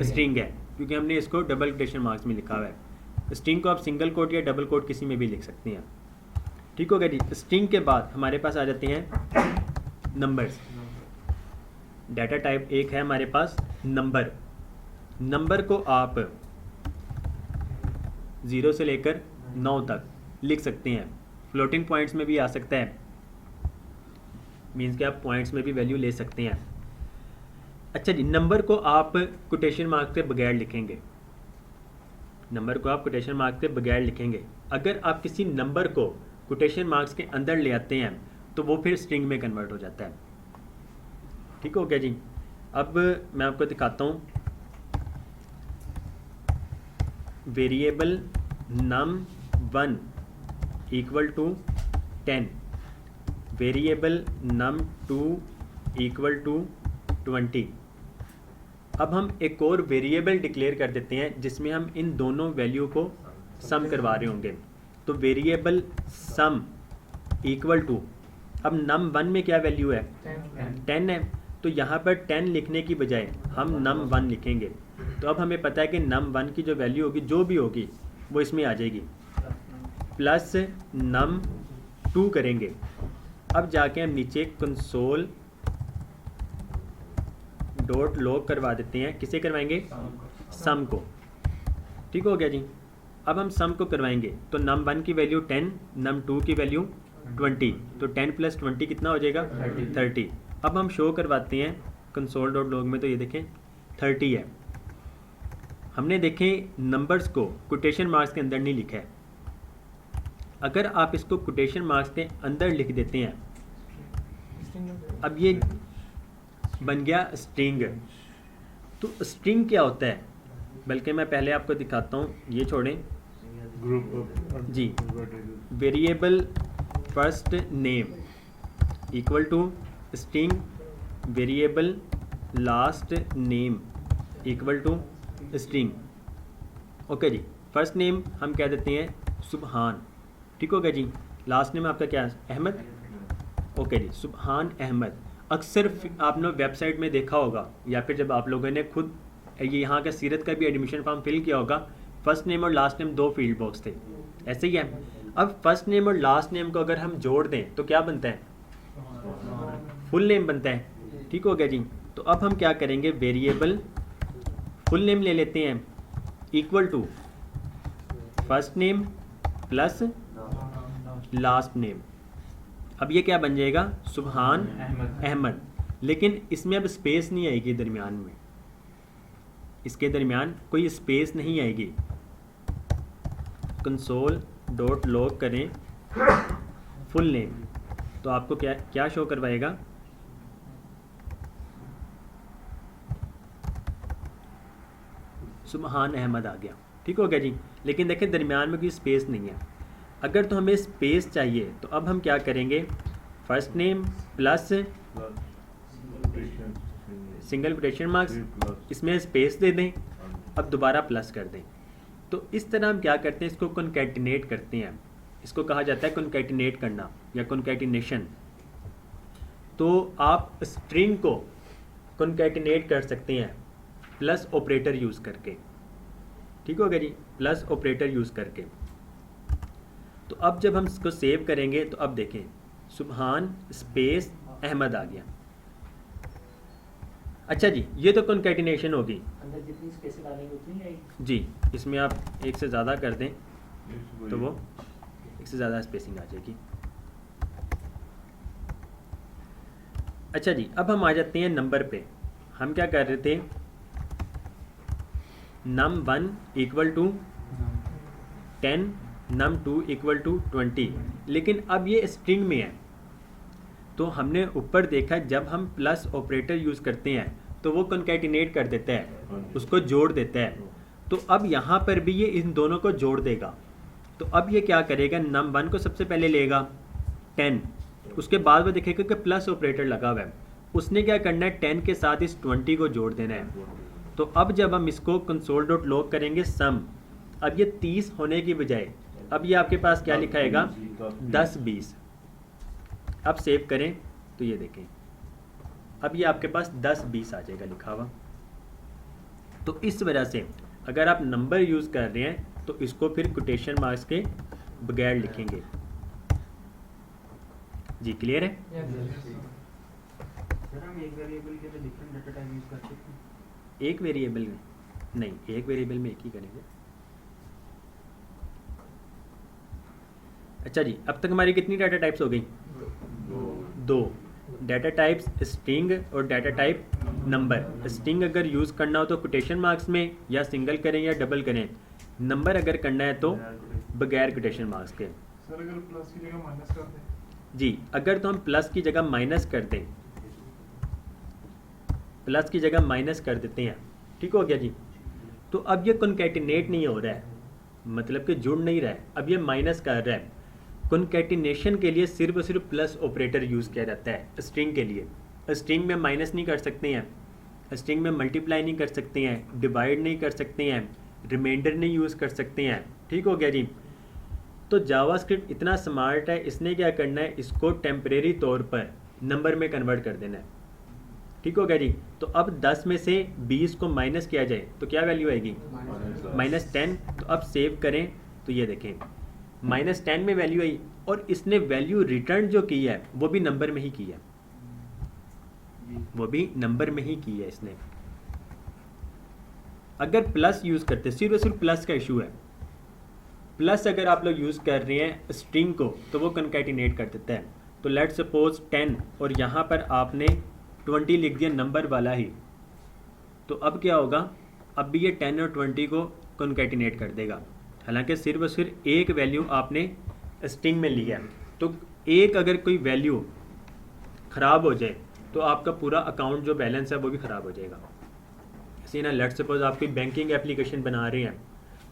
स्ट्रिंग है, क्योंकि हमने इसको डबल कोटेशन मार्क्स में लिखा हुआ है। स्ट्रिंग को आप सिंगल कोट या डबल कोट किसी में भी लिख सकते हैं। ठीक हो गया जी। स्ट्रिंग के बाद हमारे पास आ जाते हैं नंबर्स। डाटा टाइप एक है हमारे पास नंबर। नंबर को आप 0 से लेकर 9 तक लिख सकते हैं। फ्लोटिंग पॉइंट्स में भी आ सकता है, मीन्स कि आप पॉइंट्स में भी वैल्यू ले सकते हैं। अच्छा जी, नंबर को आप कोटेशन मार्क के बगैर लिखेंगे। नंबर को आप कोटेशन मार्क के बगैर लिखेंगे। अगर आप किसी नंबर को कोटेशन मार्क्स के अंदर ले आते हैं तो वो फिर स्ट्रिंग में कन्वर्ट हो जाता है। ठीक हो गया जी। अब मैं आपको दिखाता हूँ variable num1 equal to 10, variable num2 equal to 20। अब हम एक और वेरिएबल डिक्लेयर कर देते हैं जिसमें हम इन दोनों वैल्यू को सम करवा रहे होंगे। तो वेरिएबल सम इक्वल टू, अब num1 में क्या वैल्यू है? 10 है। तो यहाँ पर 10 लिखने की बजाय हम num1 लिखेंगे। तो अब हमें पता है कि num1 की जो वैल्यू होगी, जो भी होगी, वो इसमें आ जाएगी, प्लस num2 करेंगे। अब जाके हम नीचे कंसोल डॉट लॉग करवा देते हैं। किसे करवाएंगे? सम को। ठीक हो गया जी। अब हम सम को करवाएंगे तो num1 की वैल्यू 10, num2 की वैल्यू 20, तो 10 + 20 कितना हो जाएगा? 30। अब हम शो करवाते हैं कंसोल डॉट लॉग में, तो ये देखें 30 है। हमने देखें नंबर्स को कोटेशन मार्क्स के अंदर नहीं लिखा है। अगर आप इसको कोटेशन मार्क्स के अंदर लिख देते हैं, अब ये बन गया स्ट्रिंग। तो स्ट्रिंग क्या होता है? बल्कि मैं पहले आपको दिखाता हूँ, ये छोड़ें ग्रुप जी। Variable first name equal to string variable last name equal to string. Okay जी। फर्स्ट नेम हम कह देते हैं सुबहान। ठीक हो गया जी। लास्ट नेम आपका क्या है? अहमद। ओके जी, सुबहान अहमद। अक्सर आपने वेबसाइट में देखा होगा, या फिर जब आप लोगों ने खुद ये यहाँ का सीरत का भी एडमिशन फॉर्म फिल किया होगा, फर्स्ट नेम और लास्ट नेम 2 फील्ड बॉक्स थे, ऐसे ही है। अब फर्स्ट नेम और लास्ट नेम को अगर हम जोड़ दें तो क्या बनता है? फुल नेम बनता है। ठीक हो गया जी। तो अब हम क्या करेंगे? वेरिएबल फुल नेम ले लेते हैं equal to first name plus last name. अब ये क्या बन जाएगा? सुबहान अहमद। लेकिन इसमें अब स्पेस नहीं आएगी दरमियान में, इसके दरमियान कोई स्पेस नहीं आएगी। कंसोल डॉट लॉग करें फुल नेम, तो आपको क्या क्या शो करवाएगा? सुबहान अहमद आ गया। ठीक हो गया जी। लेकिन देखें दरमियान में कोई स्पेस नहीं है। अगर तो हमें स्पेस चाहिए तो अब हम क्या करेंगे? First name plus single quotation marks, इसमें स्पेस दे दें, अब दोबारा प्लस कर दें। तो इस तरह हम क्या करते हैं? इसको कॉन्कैटिनेट करते हैं। इसको कहा जाता है कॉन्कैटिनेट करना या कॉन्कैटिनेशन। तो आप स्ट्रिंग को कॉन्कैटिनेट कर सकते हैं प्लस ऑपरेटर यूज़ करके। ठीक हो गया जी, प्लस ऑपरेटर यूज़ करके। तो अब जब हम इसको सेव करेंगे तो अब देखें सुबहान स्पेस अहमद आ गया। अच्छा जी, ये तो कॉन्कैटिनेशन होगी। अंदर जितनी स्पेस डालेंगे उतनी आएगी जी। इसमें आप एक से ज़्यादा कर दें तो वो एक से ज़्यादा स्पेसिंग आ जाएगी। अच्छा जी, अब हम आ जाते हैं नंबर पे। हम क्या कर रहे थे? num1 equal to 10, num2 equal to 20, लेकिन अब ये स्ट्रिंग में है। तो हमने ऊपर देखा जब हम प्लस ऑपरेटर यूज़ करते हैं तो वो कॉन्कैटिनेट कर देता है, उसको जोड़ देता है। तो अब यहाँ पर भी ये इन दोनों को जोड़ देगा। तो अब ये क्या करेगा? num1 को सबसे पहले लेगा 10, उसके बाद वो देखेगा कि प्लस ऑपरेटर लगा हुआ है, उसने क्या करना है? 10 के साथ इस 20 को जोड़ देना है। तो अब जब हम इसको कंसोल डॉट लॉग करेंगे सम, अब ये 30 होने की बजाय अब ये आपके पास क्या लिखाएगा? 10 20। अब सेव करें तो ये देखें, अब ये आपके पास 10 20 आ जाएगा लिखा हुआ। तो इस वजह से अगर आप नंबर यूज़ कर रहे हैं तो इसको फिर कोटेशन मार्क्स के बगैर लिखेंगे। जी क्लियर है? सर हम एक वेरिएबल के लिए डिफरेंट डाटा टाइप यूज कर सकते हैं? एक वेरिएबल में नहीं, एक वेरिएबल में एक ही करेंगे। अच्छा जी, अब तक हमारी कितनी डाटा टाइप्स हो गई? 2 डाटा टाइप्स, स्ट्रिंग और डाटा टाइप नंबर। स्ट्रिंग अगर यूज़ करना हो तो कोटेशन मार्क्स में या सिंगल करें या डबल करें। नंबर अगर करना है तो बगैर कोटेशन मार्क्स के। सर अगर प्लस की जगह माइनस कर दें? जी, अगर तो हम प्लस की जगह माइनस कर दें, प्लस की जगह माइनस कर देते हैं। ठीक हो गया जी। तो अब ये कॉन्कैटिनेट नहीं हो रहा है, मतलब कि जुड़ नहीं रहा है, अब ये माइनस कर रहा है। कॉन्कैटिनेशन के लिए सिर्फ और सिर्फ प्लस ऑपरेटर यूज़ किया जाता है स्ट्रिंग के लिए। स्ट्रिंग में माइनस नहीं कर सकते हैं, स्ट्रिंग में मल्टीप्लाई नहीं कर सकते हैं, डिवाइड नहीं कर सकते हैं, रिमाइंडर नहीं यूज़ कर सकते हैं। ठीक हो गया जी। तो जावास्क्रिप्ट इतना स्मार्ट है, इसने क्या करना है, इसको टेम्परेरी तौर पर नंबर में कन्वर्ट कर देना है। ठीक हो गया जी। तो अब 10 में से 20 को माइनस किया जाए तो क्या वैल्यू आएगी, -10। तो अब सेव करें तो ये देखें -10 में वैल्यू आई, और इसने वैल्यू रिटर्न जो की है वो भी नंबर में ही की है, वो भी नंबर में ही की है इसने। अगर प्लस यूज़ करते, सिर्फ और सिर्फ प्लस का इशू है, प्लस अगर आप लोग यूज़ कर रहे हैं स्ट्रिंग को तो वो कंकैटिनेट कर देता है। तो लेट सपोज 10 और यहाँ पर आपने 20 लिख दिया नंबर वाला ही, तो अब क्या होगा, अब भी ये 10 और 20 को कंकैटिनेट कर देगा। हालांकि सिर्फ और सिर्फ एक वैल्यू आपने स्ट्रिंग में लिया है, तो एक अगर कोई वैल्यू ख़राब हो जाए तो आपका पूरा अकाउंट जो बैलेंस है वो भी ख़राब हो जाएगा। ऐसे ना लेट सपोज आप कोई बैंकिंग एप्लीकेशन बना रहे हैं,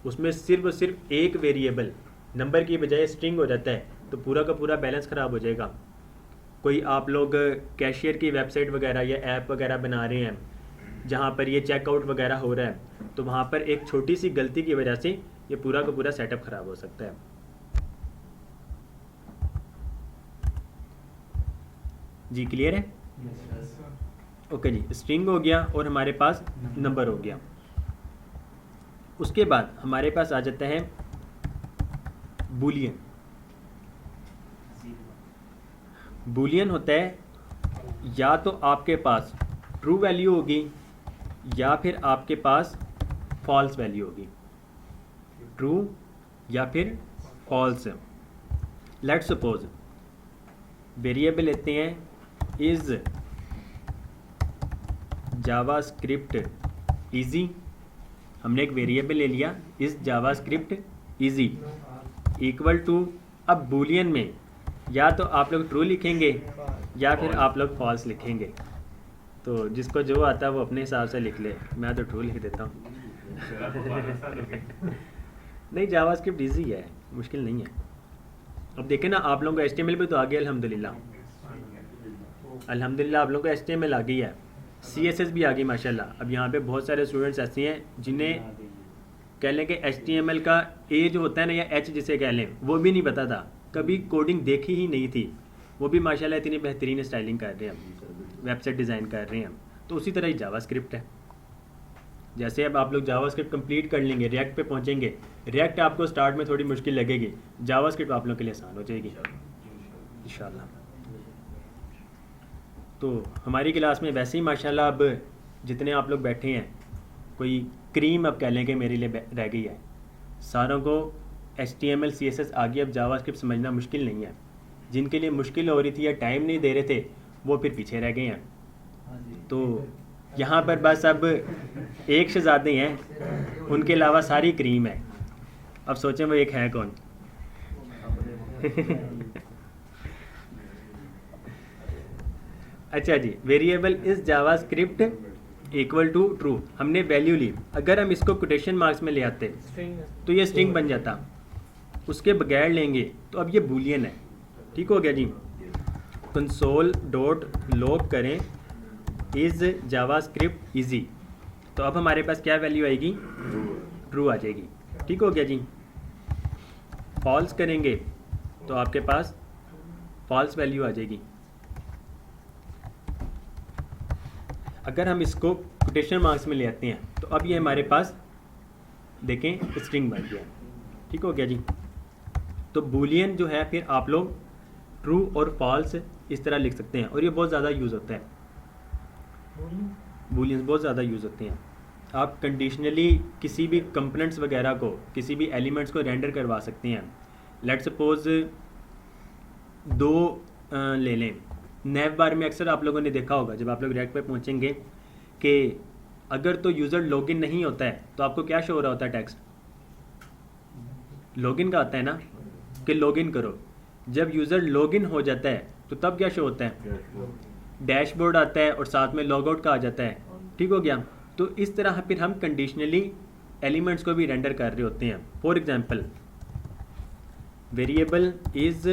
उसमें सिर्फ और सिर्फ एक वेरिएबल नंबर की बजाय स्ट्रिंग हो जाता है, तो पूरा का पूरा बैलेंस ख़राब हो जाएगा। कोई आप लोग कैशियर की वेबसाइट वगैरह या ऐप वगैरह बना रहे हैं जहाँ पर ये चेकआउट वगैरह हो रहा है, तो वहाँ पर एक छोटी सी गलती की वजह से ये पूरा का पूरा सेटअप ख़राब हो सकता है। जी क्लियर है? ओके जी, स्ट्रिंग हो गया और हमारे पास नंबर हो गया। उसके बाद हमारे पास आ जाता है बूलियन। बूलियन होता है या तो आपके पास ट्रू वैल्यू होगी या फिर आपके पास फॉल्स वैल्यू होगी, ट्रू या फिर फॉल्स। लेट सपोज वेरिएबल लेते हैं इज जावास्क्रिप्ट इजी, हमने एक वेरिएबल ले लिया is JavaScript easy equal to, अब बूलियन में या तो आप लोग ट्रू लिखेंगे या फिर आप लोग फॉल्स लिखेंगे, तो जिसको जो आता है वो अपने हिसाब से लिख ले। मैं तो ट्रू लिख देता हूँ। नहीं, जावास्क्रिप्ट इजी है, मुश्किल नहीं है। अब देखें ना, आप लोगों को HTML पे तो आ गया अल्हम्दुलिल्लाह, अल्हम्दुलिल्लाह आप लोगों को HTML आ गई है, CSS भी आ गई माशाल्लाह। अब यहाँ पे बहुत सारे स्टूडेंट्स ऐसे हैं जिन्हें कह लें कि HTML का A जो होता है ना, या H जिसे कह लें, वो भी नहीं पता था, कभी कोडिंग देखी ही नहीं थी, वो भी माशाल्लाह इतनी बेहतरीन स्टाइलिंग कर रहे हैं, वेबसाइट डिज़ाइन कर रहे हैं। तो उसी तरह ही जावास्क्रिप्ट है। जैसे अब आप लोग जावास्क्रिप्ट कंप्लीट कर लेंगे, रिएक्ट पे पहुंचेंगे, रिएक्ट आपको स्टार्ट में थोड़ी मुश्किल लगेगी, जावास्क्रिप्ट आप लोगों के लिए आसान हो जाएगी इंशाल्लाह। तो हमारी क्लास में वैसे ही माशाल्लाह अब जितने आप लोग बैठे हैं, कोई क्रीम अब कह लें कि मेरे लिए रह गई है, सारों को HTML CSS आ गई, अब जावास्क्रिप्ट समझना मुश्किल नहीं है। जिनके लिए मुश्किल हो रही थी या टाइम नहीं दे रहे थे वो फिर पीछे रह गए हैं। तो यहाँ पर बस अब एक शहजादे हैं, उनके अलावा सारी क्रीम है। अब सोचें वो एक है कौन? अच्छा जी, variable is JavaScript equal to true, हमने वैल्यू ली। अगर हम इसको कोटेशन मार्क्स में ले आते तो ये स्ट्रिंग बन जाता, उसके बगैर लेंगे तो अब ये बूलियन है। ठीक हो गया जी। कंसोल डॉट लॉग करें इज जावास्क्रिप्ट इजी, तो अब हमारे पास क्या वैल्यू आएगी? ट्रू आ जाएगी। ठीक हो गया जी। फॉल्स करेंगे तो आपके पास फॉल्स वैल्यू आ जाएगी। अगर हम इसको कोटेशन मार्क्स में ले आते हैं तो अब ये हमारे पास देखें स्ट्रिंग बन गया। ठीक हो गया जी। तो बूलियन जो है फिर आप लोग ट्रू और फॉल्स इस तरह लिख सकते हैं, और ये बहुत ज़्यादा यूज़ होता है, बूलियंस बहुत ज़्यादा यूज़ होते हैं। आप कंडीशनली किसी भी कंपोनेंट्स वगैरह को, किसी भी एलिमेंट्स को रेंडर करवा सकते हैं। लेट सपोज दो ले लें, नैव बार में अक्सर आप लोगों ने देखा होगा जब आप लोग रिएक्ट पे पहुंचेंगे कि अगर तो यूज़र लॉगिन नहीं होता है तो आपको क्या शो हो रहा होता है? टेक्स्ट लॉगिन का आता है ना कि लॉगिन करो। जब यूज़र लॉगिन हो जाता है तो तब क्या शो होता है? डैशबोर्ड आता है और साथ में लॉग आउट का आ जाता है। ठीक हो गया। तो इस तरह फिर हम कंडीशनली एलिमेंट्स को भी रेंडर कर रहे होते हैं। For example variable is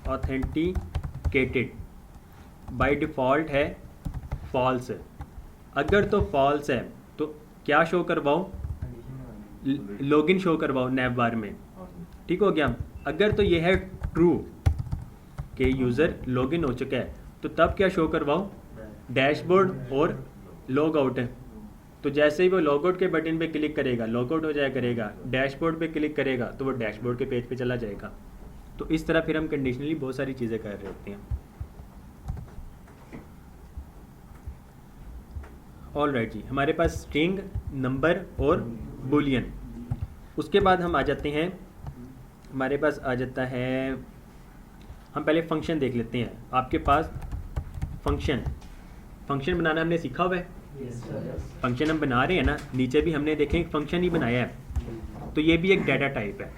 authenticated, by default है फॉल्स। अगर तो फॉल्स है तो क्या शो करवाओ? लॉगिन शो करवाओ नैव बार में, हाँ जी। ठीक हो गया। अगर तो ये है ट्रू कि यूज़र लॉगिन हो चुका है, तो तब क्या शो करवाओ, डैशबोर्ड और लॉग आउट है। तो जैसे ही वो लॉग आउट के बटन पे क्लिक करेगा लॉग आउट हो जाया करेगा, डैशबोर्ड पे क्लिक करेगा तो वो डैशबोर्ड के पेज पे चला जाएगा। तो इस तरह फिर हम कंडीशनली बहुत सारी चीज़ें कर रहे होते हैं। ऑल राइट जी, हमारे पास स्ट्रिंग, नंबर और बुलियन। उसके बाद हम आ जाते हैं, हमारे पास आ जाता है, हम पहले फंक्शन देख लेते हैं। आपके पास फंक्शन बनाना हमने सीखा हुआ है। फंक्शन हम बना रहे हैं ना, नीचे भी हमने देखें एक फंक्शन ही बनाया है। तो ये भी एक डाटा टाइप है,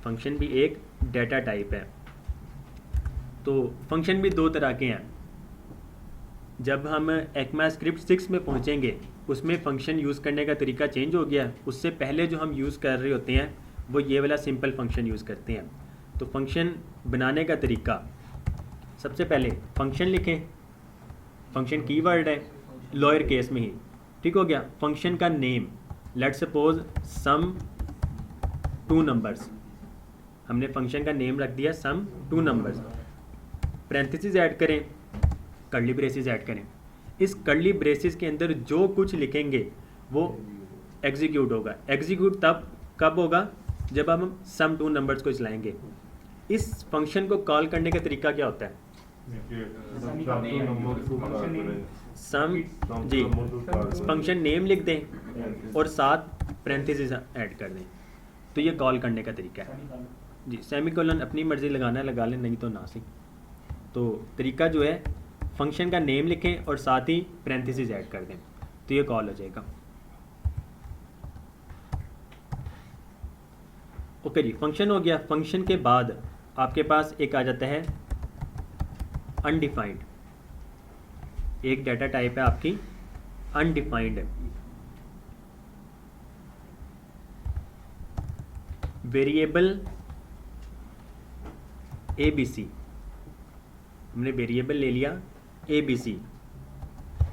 फंक्शन भी एक डाटा टाइप है। तो फंक्शन भी दो तरह के हैं। जब हम ECMAScript 6 में पहुंचेंगे उसमें फंक्शन यूज़ करने का तरीका चेंज हो गया। उससे पहले जो हम यूज़ कर रहे होते हैं वो ये वाला सिंपल फंक्शन यूज़ करते हैं। तो फंक्शन बनाने का तरीका, सबसे पहले फंक्शन लिखें, फंक्शन कीवर्ड है लोअर केस में ही, ठीक हो गया। फंक्शन का name, let's suppose sum 2 numbers, हमने फंक्शन का नेम रख दिया सम 2 नंबर्स। पैरेंथेसिस ऐड करें, कर्ली ब्रेसेस ऐड करें। इस कर्ली ब्रेसेस के अंदर जो कुछ लिखेंगे वो एग्जीक्यूट होगा। एग्जीक्यूट तब कब होगा, जब हम सम 2 नंबर्स को चलाएंगे। इस फंक्शन को कॉल करने का तरीका क्या होता है, सम जी, फंक्शन नेम लिख दें और साथ पैरेंथेसिस ऐड कर दें, तो ये कॉल करने का तरीका है जी। सेमीकोलन अपनी मर्ज़ी लगाना है लगा लें, नहीं तो ना सही। तो तरीका जो है, फंक्शन का नेम लिखें और साथ ही पैरेंथेसिस ऐड कर दें, तो ये कॉल हो जाएगा। ओके जी, फंक्शन हो गया। फंक्शन के बाद आपके पास एक आ जाता है अनडिफाइंड। एक डाटा टाइप है आपकी अनडिफाइंड है। वेरिएबल ABC, हमने वेरिएबल ले लिया ABC,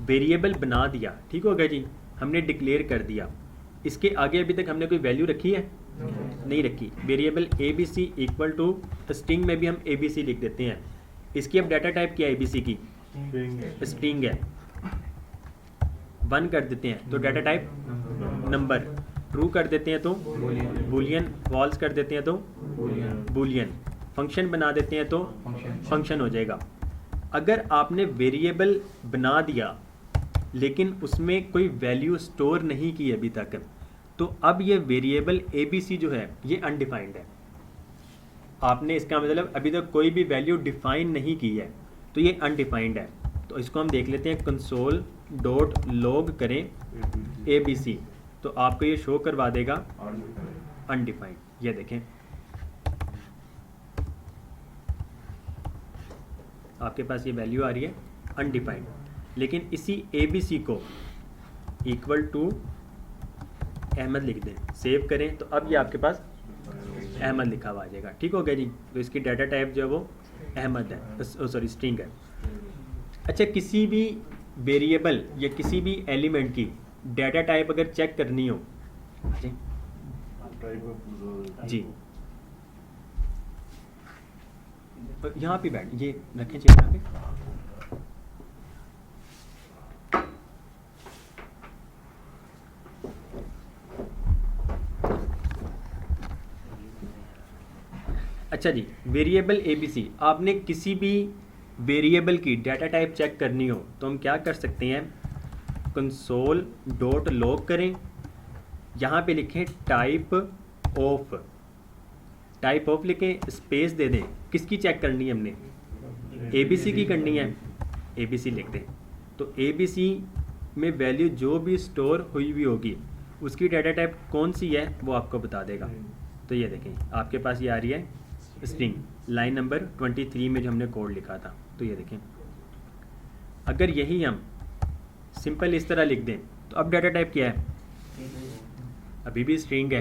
वेरिएबल बना दिया, ठीक हो गया जी। हमने डिक्लेयर कर दिया, इसके आगे अभी तक हमने कोई वैल्यू रखी है नहीं रखी। Variable ABC equal to string में भी हम ABC लिख देते हैं। इसकी अब डाटा टाइप क्या है ABC की, स्ट्रिंग है। 1 कर देते हैं तो डाटा टाइप नंबर, ट्रू कर देते हैं तो बुलियन, फॉल्स कर देते हैं तो बुलियन, फंक्शन बना देते हैं तो फंक्शन हो जाएगा। अगर आपने वेरिएबल बना दिया लेकिन उसमें कोई वैल्यू स्टोर नहीं की अभी तक, तो अब ये वेरिएबल ABC जो है ये अनडिफाइंड है। आपने इसका मतलब अभी तक कोई भी वैल्यू डिफाइन नहीं की है, तो ये अनडिफाइंड है। तो इसको हम देख लेते हैं, console.log करें ABC, तो आपको ये शो करवा देगा अनडिफाइंड। ये देखें, आपके पास ये वैल्यू आ रही है अनडिफाइंड। लेकिन इसी ABC को इक्वल टू अहमद लिख दें, सेव करें, तो अब ये आपके पास अहमद लिखा हुआ आ जाएगा, ठीक हो गया जी। तो इसकी डाटा टाइप जो है वो अहमद है, सॉरी स्ट्रिंग है। अच्छा, किसी भी वेरिएबल या किसी भी एलिमेंट की डाटा टाइप अगर चेक करनी हो जी, जी यहाँ पे बैठ, ये रखें चेक यहाँ पे। अच्छा जी, वेरिएबल ABC, आपने किसी भी वेरिएबल की डाटा टाइप चेक करनी हो तो हम क्या कर सकते हैं, console.log करें, यहाँ पे लिखें टाइप ऑफ लिखें, स्पेस दे दें। किसकी चेक करनी है हमने, ABC की करनी है, ABC लिख दें। तो ABC में वैल्यू जो भी स्टोर हुई हुई होगी उसकी डाटा टाइप कौन सी है वो आपको बता देगा। तो ये देखें, आपके पास ये आ रही है स्ट्रिंग, लाइन नंबर 23 में जो हमने कोड लिखा था। तो ये देखें, अगर यही हम सिंपल इस तरह लिख दें तो अब डाटा टाइप क्या है, अभी भी स्ट्रिंग है,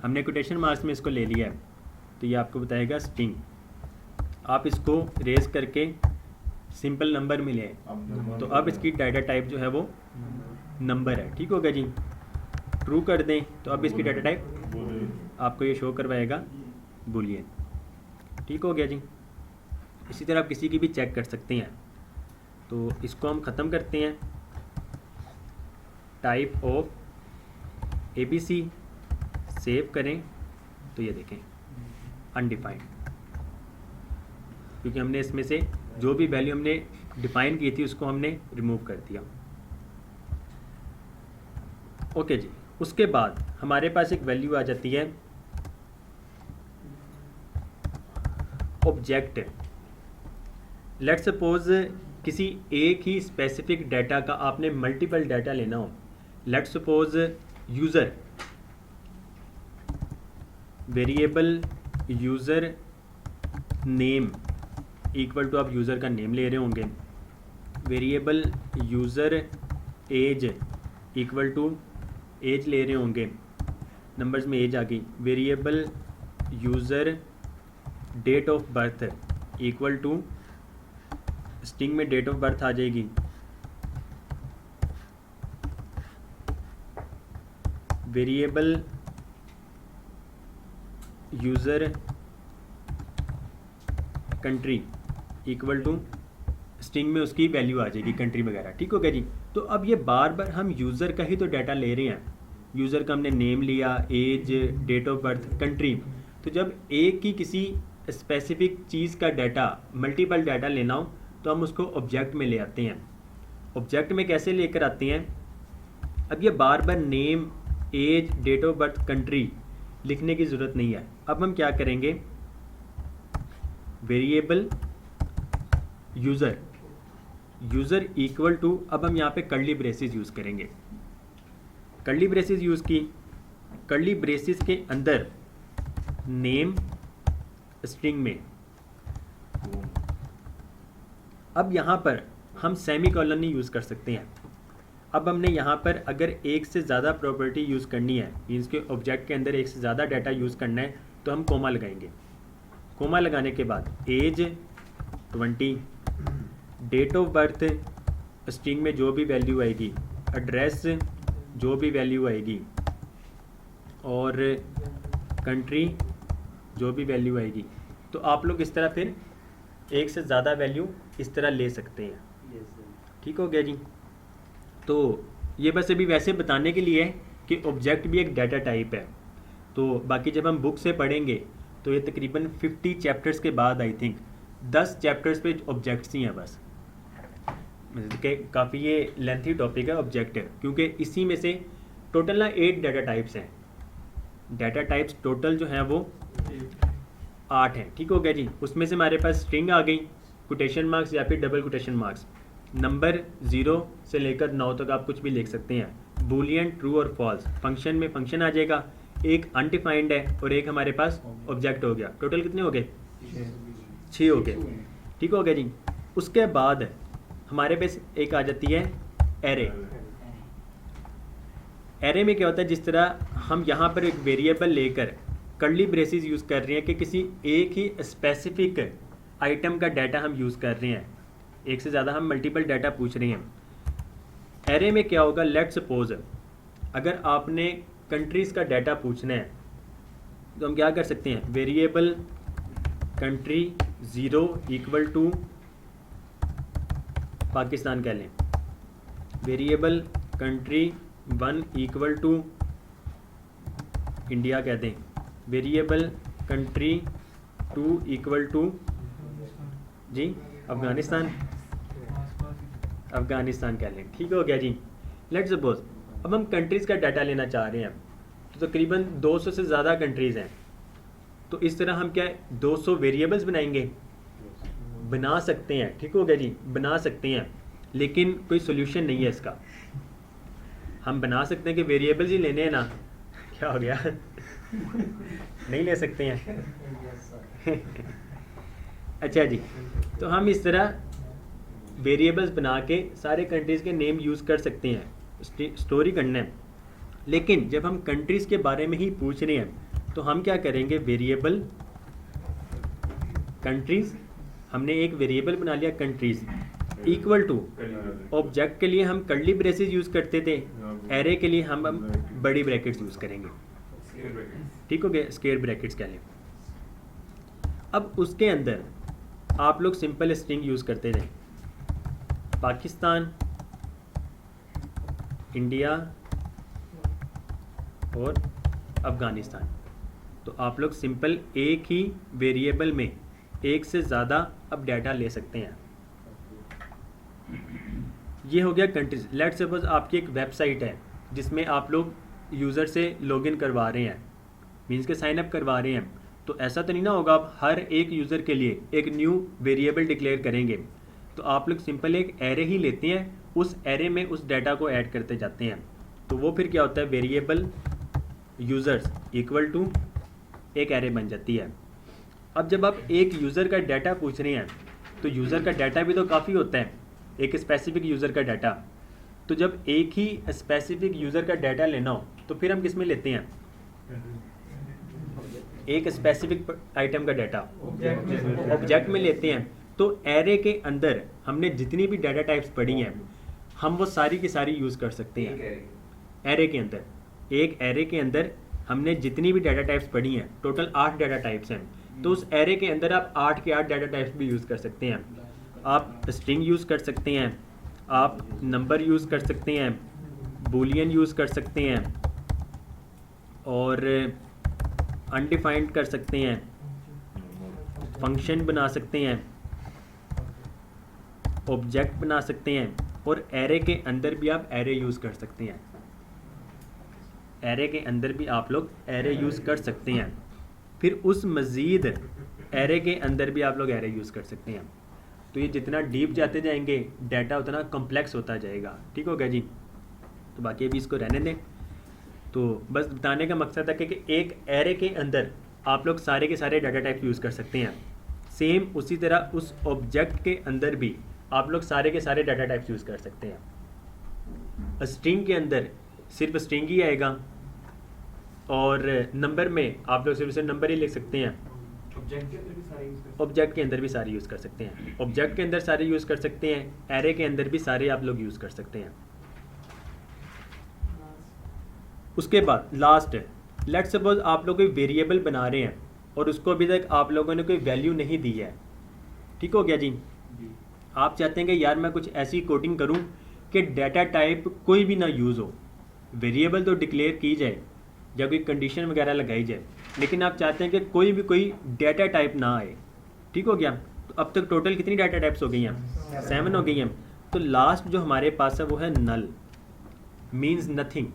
हमने कोटेशन मार्क्स में इसको ले लिया है, तो ये आपको बताएगा स्ट्रिंग। आप इसको रेज करके सिंपल नंबर मिले तो अब इसकी डाटा टाइप जो है वो नंबर है, ठीक होगा जी। ट्रू कर दें तो अब इसकी डाटा टाइप बोले आपको ये शो करवाएगा बूलियन। ठीक हो गया जी। इसी तरह आप किसी की भी चेक कर सकते हैं। तो इसको हम ख़त्म करते हैं। टाइप ऑफ ABC सेव करें तो ये देखें अनडिफाइंड, क्योंकि हमने इसमें से जो भी वैल्यू हमने डिफाइन की थी उसको हमने रिमूव कर दिया। ओके जी। उसके बाद हमारे पास एक वैल्यू आ जाती है ऑब्जेक्ट। लेट्स सपोज किसी एक ही स्पेसिफिक डाटा का आपने मल्टीपल डाटा लेना हो। Let's suppose user, variable user name equal to आप यूज़र का नेम ले रहे होंगे, variable user age equal to age ले रहे होंगे, नंबर्स में एज आ गई, variable user date of birth equal to string में डेट ऑफ बर्थ आ जाएगी, variable user country equal to string में उसकी वैल्यू आ जाएगी कंट्री वगैरह। ठीक हो गया जी। तो अब ये बार बार हम यूज़र का ही तो डाटा ले रहे हैं, यूज़र का हमने नेम लिया, age, date of birth, country. तो जब एक ही किसी स्पेसिफिक चीज़ का डाटा मल्टीपल डाटा लेना हो तो हम उसको ऑब्जेक्ट में ले आते हैं। ऑब्जेक्ट में कैसे लेकर आते हैं? अब ये बार बार name, age, date of birth, country लिखने की ज़रूरत नहीं है। अब हम क्या करेंगे, वेरिएबल यूज़र इक्वल टू, अब हम यहाँ पे कर्ली ब्रेसेस यूज़ करेंगे। कर्ली ब्रेसेस यूज़ की, कर्ली ब्रेसेस के अंदर नेम स्ट्रिंग में, अब यहाँ पर हम सेमी कॉलन नहीं यूज़ कर सकते हैं। अब हमने यहाँ पर अगर एक से ज़्यादा प्रॉपर्टी यूज़ करनी है, मीन्स के ऑब्जेक्ट के अंदर एक से ज़्यादा डाटा यूज़ करना है, तो हम कोमा लगाएंगे। कोमा लगाने के बाद age 20, date of birth string में जो भी वैल्यू आएगी, एड्रेस जो भी वैल्यू आएगी, और कंट्री जो भी वैल्यू आएगी। तो आप लोग इस तरह फिर एक से ज़्यादा वैल्यू इस तरह ले सकते हैं। ठीक हो गया जी। तो ये बस अभी वैसे बताने के लिए है कि ऑब्जेक्ट भी एक डाटा टाइप है। तो बाकी जब हम बुक से पढ़ेंगे तो ये तकरीबन 50 चैप्टर्स के बाद आई थिंक 10 चैप्टर्स पे ऑब्जेक्ट्स ही हैं बस। कि काफ़ी ये लेंथी टॉपिक है ऑब्जेक्ट, क्योंकि इसी में से टोटल ना 8 डाटा टाइप्स हैं। डाटा टाइप्स टोटल जो हैं वो 8 हैं। ठीक हो गया जी। उसमें से हमारे पास स्ट्रिंग आ गई, कोटेशन मार्क्स या फिर डबल कोटेशन मार्क्स, नंबर 0 से लेकर 9 तक आप कुछ भी लिख सकते हैं, बूलियन ट्रू और फॉल्स, फंक्शन में फंक्शन आ जाएगा, एक अनडिफाइंड है और एक हमारे पास ऑब्जेक्ट हो गया। टोटल कितने हो गए? 6 हो गए। ठीक हो गया जी। उसके बाद हमारे पास एक आ जाती है एरे। एरे में क्या होता है, जिस तरह हम यहाँ पर एक वेरिएबल लेकर कर्ली ब्रेसेस यूज़ कर रहे हैं कि किसी एक ही स्पेसिफिक आइटम का डाटा हम यूज़ कर रहे हैं, एक से ज़्यादा हम मल्टीपल डाटा पूछ रहे हैं। एरे में क्या होगा, लेट्स सपोज अगर आपने कंट्रीज़ का डाटा पूछना है तो हम क्या कर सकते हैं, variable country 0 equal to Pakistan कह लें, variable country 1 equal to India कह दें, वेरिएबल कंट्री 2 इक्वल टू जी अफ़गानिस्तान कह लें। ठीक हो गया जी। लेट्स सपोज अब हम कंट्रीज़ का डाटा लेना चाह रहे हैं तो तकरीबन 200 से ज़्यादा कंट्रीज़ हैं। तो इस तरह हम क्या 200 वेरिएबल्स बनाएंगे, बना सकते हैं। ठीक हो गया जी, बना सकते हैं, लेकिन कोई सोल्यूशन नहीं है इसका। हम बना सकते हैं कि वेरिएबल्स ही लेने हैं ना, क्या हो गया नहीं ले सकते हैं अच्छा जी। तो हम इस तरह वेरिएबल्स बना के सारे कंट्रीज़ के नेम यूज़ कर सकते हैं, स्टोरी करना है। लेकिन जब हम कंट्रीज़ के बारे में ही पूछ रहे हैं तो हम क्या करेंगे, वेरिएबल कंट्रीज़, हमने एक वेरिएबल बना लिया कंट्रीज़, इक्वल टू ऑब्जेक्ट के लिए हम कर्ली ब्रेसेस यूज़ करते थे, एरे के लिए हम बड़ी ब्रैकेट्स यूज़ करेंगे, ठीक हो गया, स्क्वायर ब्रैकेट्स के लिए। अब उसके अंदर आप लोग सिंपल स्ट्रिंग यूज़ करते थे, पाकिस्तान, इंडिया और अफ़गानिस्तान। तो आप लोग सिंपल एक ही वेरिएबल में एक से ज़्यादा अब डाटा ले सकते हैं। ये हो गया कंट्रीज। लेट सपोज आपकी एक वेबसाइट है जिसमें आप लोग यूज़र से लॉगिन करवा रहे हैं, मीन्स के साइन अप करवा रहे हैं, तो ऐसा तो नहीं ना होगा आप हर एक यूज़र के लिए एक न्यू वेरिएबल डिक्लेयर करेंगे। तो आप लोग सिंपल एक एरे ही लेते हैं, उस एरे में उस डाटा को ऐड करते जाते हैं। तो वो फिर क्या होता है, वेरिएबल यूज़र्स इक्वल टू एक एरे बन जाती है। अब जब आप एक यूज़र का डाटा पूछ रहे हैं तो यूज़र का डाटा भी तो काफ़ी होता है, एक स्पेसिफिक यूज़र का डाटा। तो जब एक ही स्पेसिफिक यूज़र का डाटा लेना हो तो फिर हम किस में लेते हैं, एक स्पेसिफिक आइटम का डाटा ऑब्जेक्ट में लेते हैं। तो एरे के अंदर हमने जितनी भी डाटा टाइप्स पढ़ी हैं हम वो सारी की सारी यूज़ कर सकते हैं। एरे के अंदर, एक एरे के अंदर हमने जितनी भी डाटा टाइप्स पढ़ी हैं, टोटल 8 डाटा टाइप्स हैं, तो उस एरे के अंदर आप 8 के 8 डाटा टाइप्स भी यूज़ कर सकते हैं। आप स्ट्रिंग यूज़ कर सकते हैं, आप नंबर यूज़ कर सकते हैं, बूलियन यूज़ कर सकते हैं, और अनडिफाइंड कर सकते हैं, फंक्शन बना सकते हैं, ऑब्जेक्ट बना सकते हैं, और एरे के अंदर भी आप एरे यूज़ कर सकते हैं। एरे के अंदर भी आप लोग एरे यूज़ कर सकते हैं। फिर उस मज़ीद एरे के अंदर भी आप लोग एरे यूज़ कर सकते हैं। तो ये जितना डीप जाते जाएंगे डाटा उतना कॉम्प्लेक्स होता जाएगा, ठीक हो गया जी। तो बाकी अभी इसको रहने दें। तो बस बताने का मकसद है कि एक एरे के अंदर आप लोग सारे के सारे डाटा टाइप यूज़ कर सकते हैं। सेम उसी तरह उस ऑब्जेक्ट के अंदर भी आप लोग सारे के सारे डाटा टाइप्स यूज़ कर सकते हैं। स्ट्रिंग के अंदर सिर्फ स्ट्रिंग ही आएगा, और नंबर में आप लोग सिर्फ नंबर ही लिख सकते हैं। ऑब्जेक्ट के अंदर भी सारे यूज कर ऑब्जेक्ट के अंदर भी सारे यूज़ कर सकते हैं, ऑब्जेक्ट के अंदर सारे यूज़ कर सकते हैं, एरे के अंदर भी सारे आप लोग यूज़ कर सकते हैं। उसके बाद लास्ट, लेट सपोज आप लोग कोई वेरिएबल बना रहे हैं और उसको अभी तक आप लोगों ने कोई वैल्यू नहीं दी है, ठीक हो गया जी। आप चाहते हैं कि यार मैं कुछ ऐसी कोडिंग करूं कि डाटा टाइप कोई भी ना यूज़ हो, वेरिएबल तो डिक्लेयर की जाए या कोई कंडीशन वगैरह लगाई जाए, लेकिन आप चाहते हैं कि कोई डाटा टाइप ना आए, ठीक हो गया। तो अब तक टोटल कितनी डाटा टाइप्स हो गई हैं, 7 हो गई हैं। तो लास्ट जो हमारे पास है वो है null, means nothing.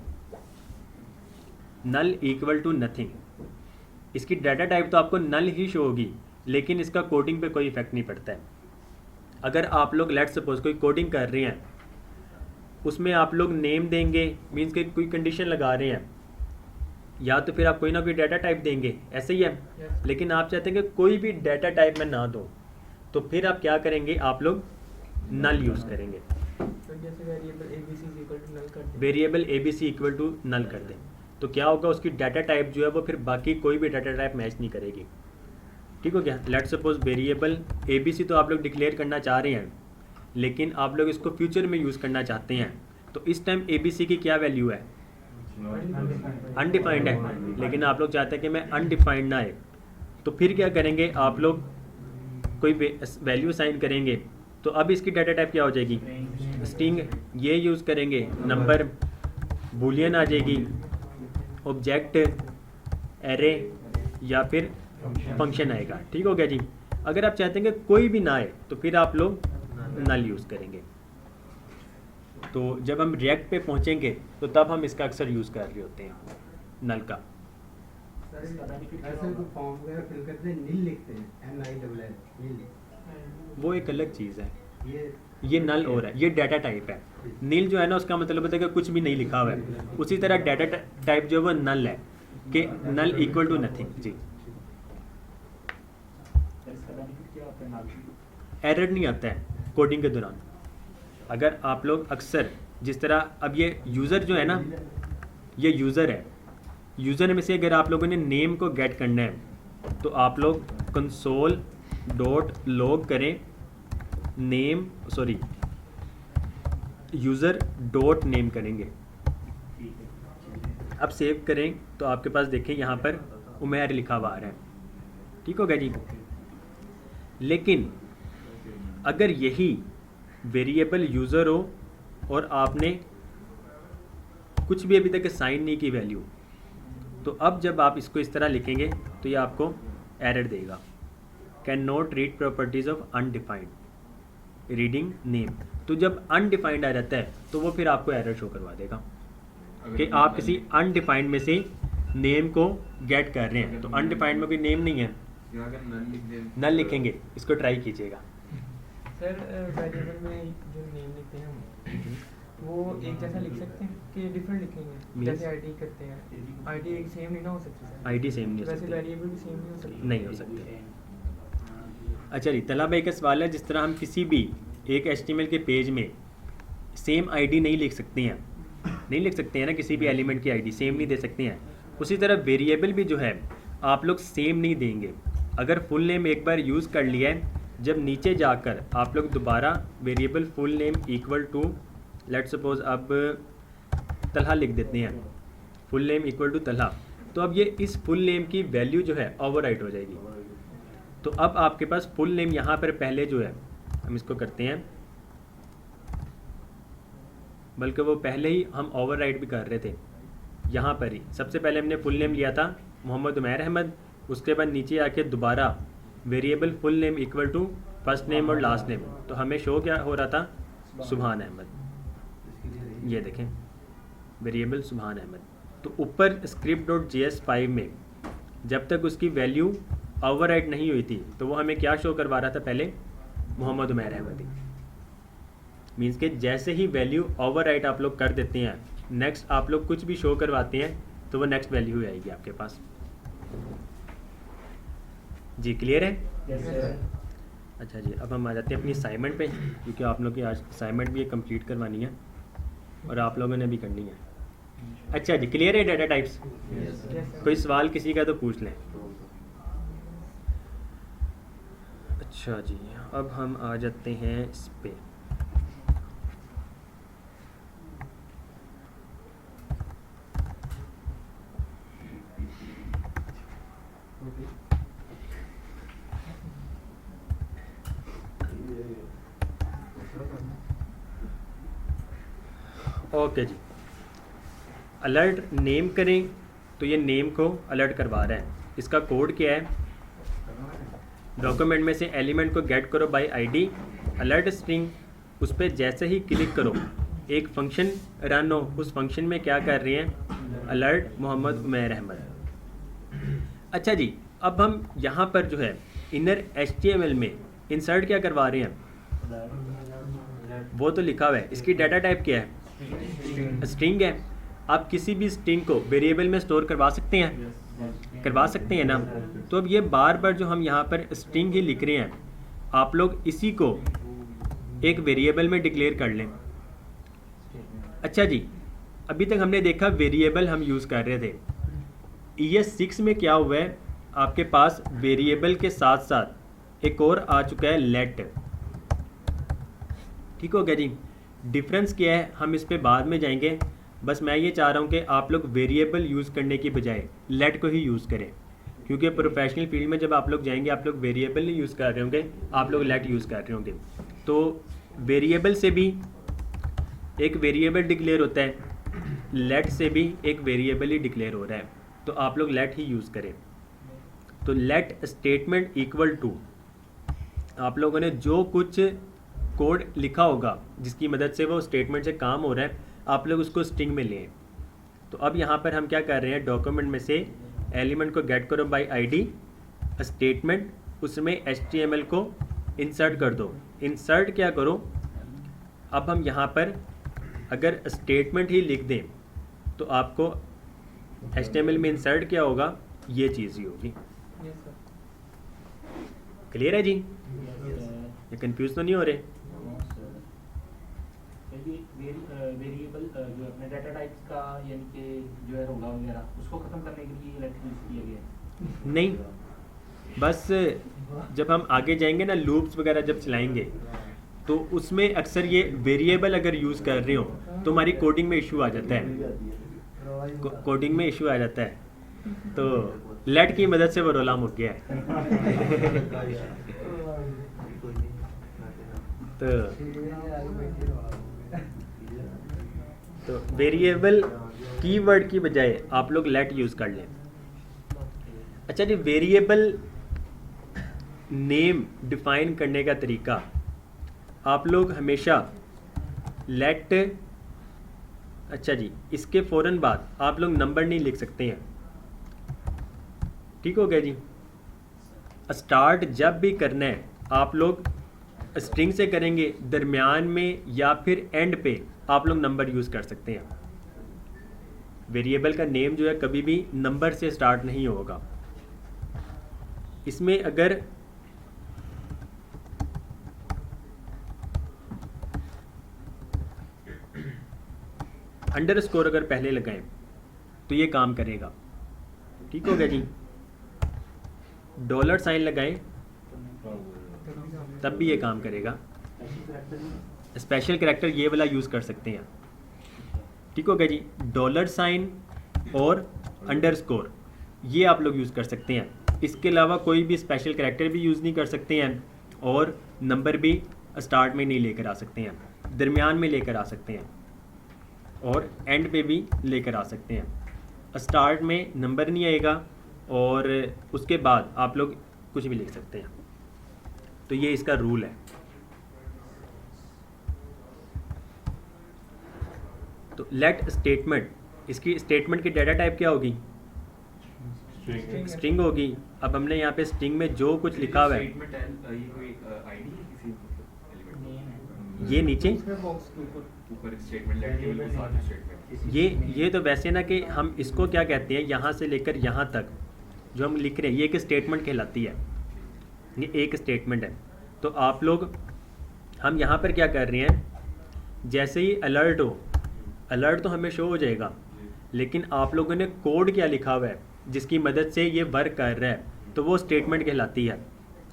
Null equal to nothing. इसकी डाटा टाइप तो आपको नल ही शो होगी, लेकिन इसका कोडिंग पे कोई इफेक्ट नहीं पड़ता है। अगर आप लोग लेट सपोज कोई कोडिंग कर रहे हैं, उसमें आप लोग नेम देंगे, मीन्स कि कोई कंडीशन लगा रहे हैं, या तो फिर आप कोई ना कोई डाटा टाइप देंगे, ऐसे ही है। लेकिन आप चाहते हैं कि कोई भी डाटा टाइप में ना दो, तो फिर आप क्या करेंगे, आप लोग नल यूज़ करेंगे। तो जैसे variable ABC equal to null कर दें, variable ABC equal to null कर दें, तो क्या होगा, उसकी डाटा टाइप जो है वो फिर बाकी कोई भी डाटा टाइप मैच नहीं करेगी, ठीक हो गया। लेट सपोज वेरिएबल ABC तो आप लोग डिक्लेयर करना चाह रहे हैं, लेकिन आप लोग इसको फ्यूचर में यूज़ करना चाहते हैं, तो इस टाइम ABC की क्या वैल्यू है, अनडिफाइंड है। लेकिन आप लोग चाहते हैं कि मैं अनडिफाइंड ना आए, तो फिर क्या करेंगे, आप लोग कोई वैल्यू साइन करेंगे, तो अब इसकी डाटा टाइप क्या हो जाएगी, स्ट्रिंग, ये यूज़ करेंगे, नंबर, बूलियन आ जाएगी, ऑब्जेक्ट, एरे, या फिर फंक्शन आएगा, ठीक हो गया जी। अगर आप चाहते हैं कि कोई भी ना आए, तो फिर आप लोग नल यूज़ करेंगे। तो जब हम रिएक्ट पे पहुंचेंगे तो तब हम इसका अक्सर यूज़ कर रहे होते हैं, नल का। ऐसे तो फॉर्म वगैरह फिल करते हैं, नील लिखते हैं, NILL, नील। वो एक अलग चीज़ है, ये नल और है, ये डाटा टाइप है। नील जो है ना, उसका मतलब होता है कि कुछ भी नहीं लिखा हुआ है। उसी तरह डाटा टाइप जो है वो नल है, कि नल इक्वल टू नथिंग जी। एरर नहीं आता है कोडिंग के दौरान। अगर आप लोग अक्सर जिस तरह, अब ये यूज़र जो है ना, ये यूज़र है, यूज़र में से अगर आप लोगों ने नेम को गेट करना है, तो आप लोग कंसोल डॉट लॉग करें name sorry user dot name करेंगे। ठीक है। अब सेव करें तो आपके पास देखें यहाँ पर उमेर लिखा हुआ आ रहा है। ठीक हो गया जी। लेकिन अगर यही वेरिएबल यूज़र हो और आपने कुछ भी अभी तक असाइन नहीं की वैल्यू, तो अब जब आप इसको इस तरह लिखेंगे तो ये आपको एरर देगा, can not read properties of undefined reading name. तो जब अनडिफाइंड आ जाता है तो वो फिर आपको एरर शो करवा देगा कि आप किसी अनडिफाइंड में से नेम को गेट कर रहे हैं। तो अनडिफाइंड में कोई नेम नहीं है, नल लिखेंगे। इसको ट्राई कीजिएगा। सर वेरिएबल में जो नेम लिखते हैं हम वो एक जैसा लिख सकते हैं कि डिफरेंट लिखेंगे? Means? जैसे आईडी करते हैं, आईडी एक सेम नहीं ना हो सकती सर? आईडी सेम नहीं हो वैसे सकती। वेरिएबल भी सेम नहीं हो सकती? नहीं हो सकते। अच्छा जी, तला भाई का सवाल है, जिस तरह हम किसी भी एक HTML के पेज में सेम आईडी नहीं लिख सकते हैं, नहीं लिख सकते हैं ना, किसी भी एलिमेंट की आईडी सेम नहीं दे सकते हैं, उसी तरह वेरिएबल भी जो है आप लोग सेम नहीं देंगे। अगर फुल नेम एक बार यूज़ कर लिया है, जब नीचे जाकर आप लोग दोबारा variable full name equal to let suppose अब तलहा लिख देते हैं, full name equal to Talha, तो अब ये इस फुल नेम की वैल्यू जो है ओवरराइट हो जाएगी। तो अब आपके पास फुल नेम यहाँ पर पहले जो है, हम इसको करते हैं, बल्कि वो पहले ही हम ओवरराइट भी कर रहे थे यहाँ पर ही। सबसे पहले हमने फुल नेम लिया था मोहम्मद उमैर अहमद, उसके बाद नीचे आके दोबारा variable full name equal to first name और लास्ट नेम, तो हमें शो क्या हो रहा था, सुभान अहमद। ये देखें वेरिएबल सुभान अहमद। तो ऊपर script.js5 में जब तक उसकी वैल्यू ओवरराइट नहीं हुई थी तो वो हमें क्या शो करवा रहा था, पहले मोहम्मद उमैर अहमद ही। मीन्स के जैसे ही वैल्यू ओवरराइट आप लोग कर देते हैं, नेक्स्ट आप लोग कुछ भी शो करवाते हैं तो वो नेक्स्ट वैल्यू ही आएगी आपके पास। जी क्लियर है? Yes, sir. अच्छा जी, अब हम आ जाते हैं अपनी असाइनमेंट पे, क्योंकि आप लोग की आज असाइनमेंट भी कंप्लीट करवानी है और आप लोगों ने भी करनी है। अच्छा जी, क्लियर है डाटा टाइप्स? Yes, sir. कोई सवाल किसी का तो पूछ लें। अच्छा जी, अब हम आ जाते हैं इस पे। ओके जी, अलर्ट नेम करें तो ये नेम को अलर्ट करवा रहा है। इसका कोड क्या है, डॉक्यूमेंट में से एलिमेंट को गेट करो बाय आईडी अलर्ट स्ट्रिंग, उस पर जैसे ही क्लिक करो एक फंक्शन रन हो, उस फंक्शन में क्या कर रहे हैं, अलर्ट मोहम्मद उमैर अहमद। अच्छा जी, अब हम यहाँ पर जो है इनर HTML में इंसर्ट क्या करवा रहे हैं, वो तो लिखा हुआ है। इसकी डाटा टाइप क्या है, स्ट्रिंग है। आप किसी भी स्ट्रिंग को वेरिएबल में स्टोर करवा सकते हैं, करवा सकते हैं ना। तो अब ये बार बार जो हम यहाँ पर स्ट्रिंग ही लिख रहे हैं, आप लोग इसी को एक वेरिएबल में डिक्लेयर कर लें। अच्छा जी, अभी तक हमने देखा वेरिएबल हम यूज़ कर रहे थे। ES6 में क्या हुआ है, आपके पास वेरिएबल के साथ साथ एक और आ चुका है लेट। ठीक हो गया जी। डिफरेंस क्या है हम इस पे बाद में जाएंगे, बस मैं ये चाह रहा हूँ कि आप लोग वेरिएबल यूज़ करने की बजाय लेट को ही यूज़ करें, क्योंकि प्रोफेशनल फील्ड में जब आप लोग जाएंगे आप लोग वेरिएबल नहीं यूज़ कर रहे होंगे, आप लोग लेट यूज़ कर रहे होंगे। तो वेरिएबल से भी एक वेरिएबल डिक्लेयर होता है, लेट से भी एक वेरिएबल ही डिक्लेयर हो रहा है, तो आप लोग लेट ही यूज़ करें। तो लेट स्टेटमेंट इक्वल टू आप लोगों ने जो कुछ कोड लिखा होगा जिसकी मदद से वो स्टेटमेंट से काम हो रहा है, आप लोग उसको स्ट्रिंग में लें। तो अब यहाँ पर हम क्या कर रहे हैं, डॉक्यूमेंट में से एलिमेंट को गेट करो बाय आईडी स्टेटमेंट, उसमें HTML को इंसर्ट कर दो। इंसर्ट क्या करो, अब हम यहाँ पर अगर स्टेटमेंट ही लिख दें तो आपको HTML में इंसर्ट क्या होगा, ये चीज़ ही होगी। Yes, sir. क्लियर है जी? ये कंफ्यूज तो नहीं हो रहे? वेरिएबल जो अपने डाटा टाइप्स का यानी कि जो है रोला वगैरह उसको ख़त्म करने के लिए लेट यूज़ किया गया है? नहीं, बस जब हम आगे जाएंगे ना, लूप्स वगैरह जब चलाएंगे तो उसमें अक्सर ये वेरिएबल अगर यूज़ कर रहे हो तो हमारी कोडिंग में इशू आ जाता है, कोडिंग में इशू आ जाता है। तो लेट की मदद से वो रोला मुक गया है। तो वेरिएबल कीवर्ड की बजाय आप लोग लेट यूज़ कर लें। अच्छा जी, वेरिएबल नेम डिफाइन करने का तरीका, आप लोग हमेशा लेट, अच्छा जी, इसके फ़ौरन बाद आप लोग नंबर नहीं लिख सकते हैं, ठीक हो गया जी। स्टार्ट जब भी करना है आप लोग स्ट्रिंग से करेंगे, दरमियान में या फिर एंड पे आप लोग नंबर यूज़ कर सकते हैं। वेरिएबल का नेम जो है कभी भी नंबर से स्टार्ट नहीं होगा। इसमें अगर अंडरस्कोर अगर पहले लगाएं तो ये काम करेगा, ठीक हो गया जी। डॉलर साइन लगाएं तब भी ये काम करेगा। स्पेशल करैक्टर ये वाला यूज़ कर सकते हैं, ठीक हो गया जी। डॉलर साइन और अंडरस्कोर ये आप लोग यूज़ कर सकते हैं। इसके अलावा कोई भी स्पेशल करैक्टर भी यूज़ नहीं कर सकते हैं और नंबर भी स्टार्ट में नहीं लेकर आ सकते हैं, दरमियान में लेकर आ सकते हैं और एंड पे भी लेकर आ सकते हैं। स्टार्ट में नंबर नहीं आएगा और उसके बाद आप लोग कुछ भी लिख सकते हैं। तो ये इसका रूल है। तो लेट स्टेटमेंट, इसकी स्टेटमेंट की डाटा टाइप क्या होगी? स्ट्रिंग होगी। अब हमने यहाँ पे स्ट्रिंग में जो कुछ लिखा हुआ है, ये नीचे ये तो वैसे ना कि हम इसको क्या कहते हैं, यहाँ से लेकर यहाँ तक जो हम लिख रहे हैं ये एक स्टेटमेंट कहलाती है, ये एक स्टेटमेंट है। तो आप लोग, हम यहाँ पर क्या कर रहे हैं, जैसे ही अलर्ट हो, अलर्ट तो हमें शो हो जाएगा, लेकिन आप लोगों ने कोड क्या लिखा हुआ है जिसकी मदद से ये वर्क कर रहा है, तो वो स्टेटमेंट कहलाती है।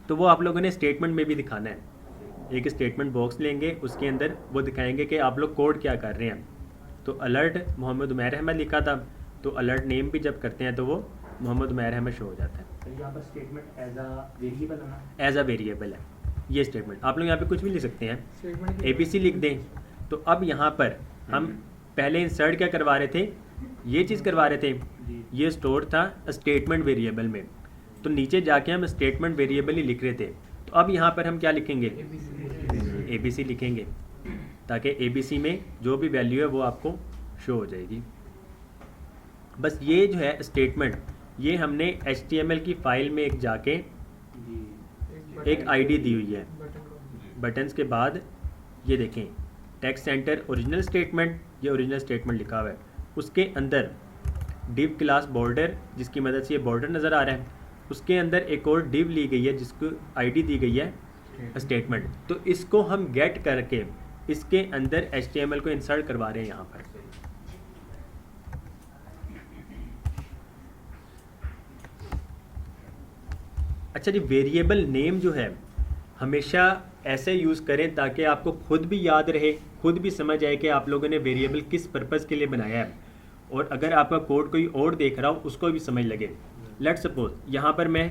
तो वो आप लोगों ने स्टेटमेंट में भी दिखाना है। एक स्टेटमेंट बॉक्स लेंगे, उसके अंदर वो दिखाएंगे कि आप लोग कोड क्या कर रहे हैं। तो अलर्ट मोहम्मद उमैर अहमद लिखा था, तो अलर्ट नेम भी जब करते हैं तो वो मोहम्मद उमैर अहमद शो हो जाता है। तो यहाँ पर स्टेटमेंट एज अ वेरिएबल है ना? एज अ वेरिएबल है ये स्टेटमेंट। आप लोग यहाँ पे कुछ भी लिख सकते हैं, ABC लिख दें। तो अब यहाँ पर हम पहले इंसर्ट क्या करवा रहे थे, ये चीज़ करवा रहे थे, ये स्टोर था स्टेटमेंट वेरिएबल में। तो नीचे जाके हम स्टेटमेंट वेरिएबल ही लिख रहे थे। तो अब यहाँ पर हम क्या लिखेंगे, ABC लिखेंगे, ताकि ABC में जो भी वैल्यू है वो आपको शो हो जाएगी। बस ये जो है स्टेटमेंट, ये हमने HTML की फाइल में एक जाके एक ID दी हुई है बटन्स के बाद। ये देखें, टेक्स्ट सेंटर ओरिजिनल स्टेटमेंट, ये ओरिजिनल स्टेटमेंट लिखा हुआ है। उसके अंदर डिव क्लास बॉर्डर, जिसकी मदद से ये बॉर्डर नज़र आ रहा है, उसके अंदर एक और डिव ली गई है जिसको ID दी गई है स्टेटमेंट। तो इसको हम गेट करके इसके अंदर HTML को इंसर्ट करवा रहे हैं यहाँ पर। अच्छा जी, वेरिएबल नेम जो है हमेशा ऐसे यूज़ करें ताकि आपको खुद भी याद रहे, खुद भी समझ आए कि आप लोगों ने वेरिएबल किस पर्पज़ के लिए बनाया है, और अगर आपका कोड कोई और देख रहा हो उसको भी समझ लगे। लेट सपोज यहाँ पर मैं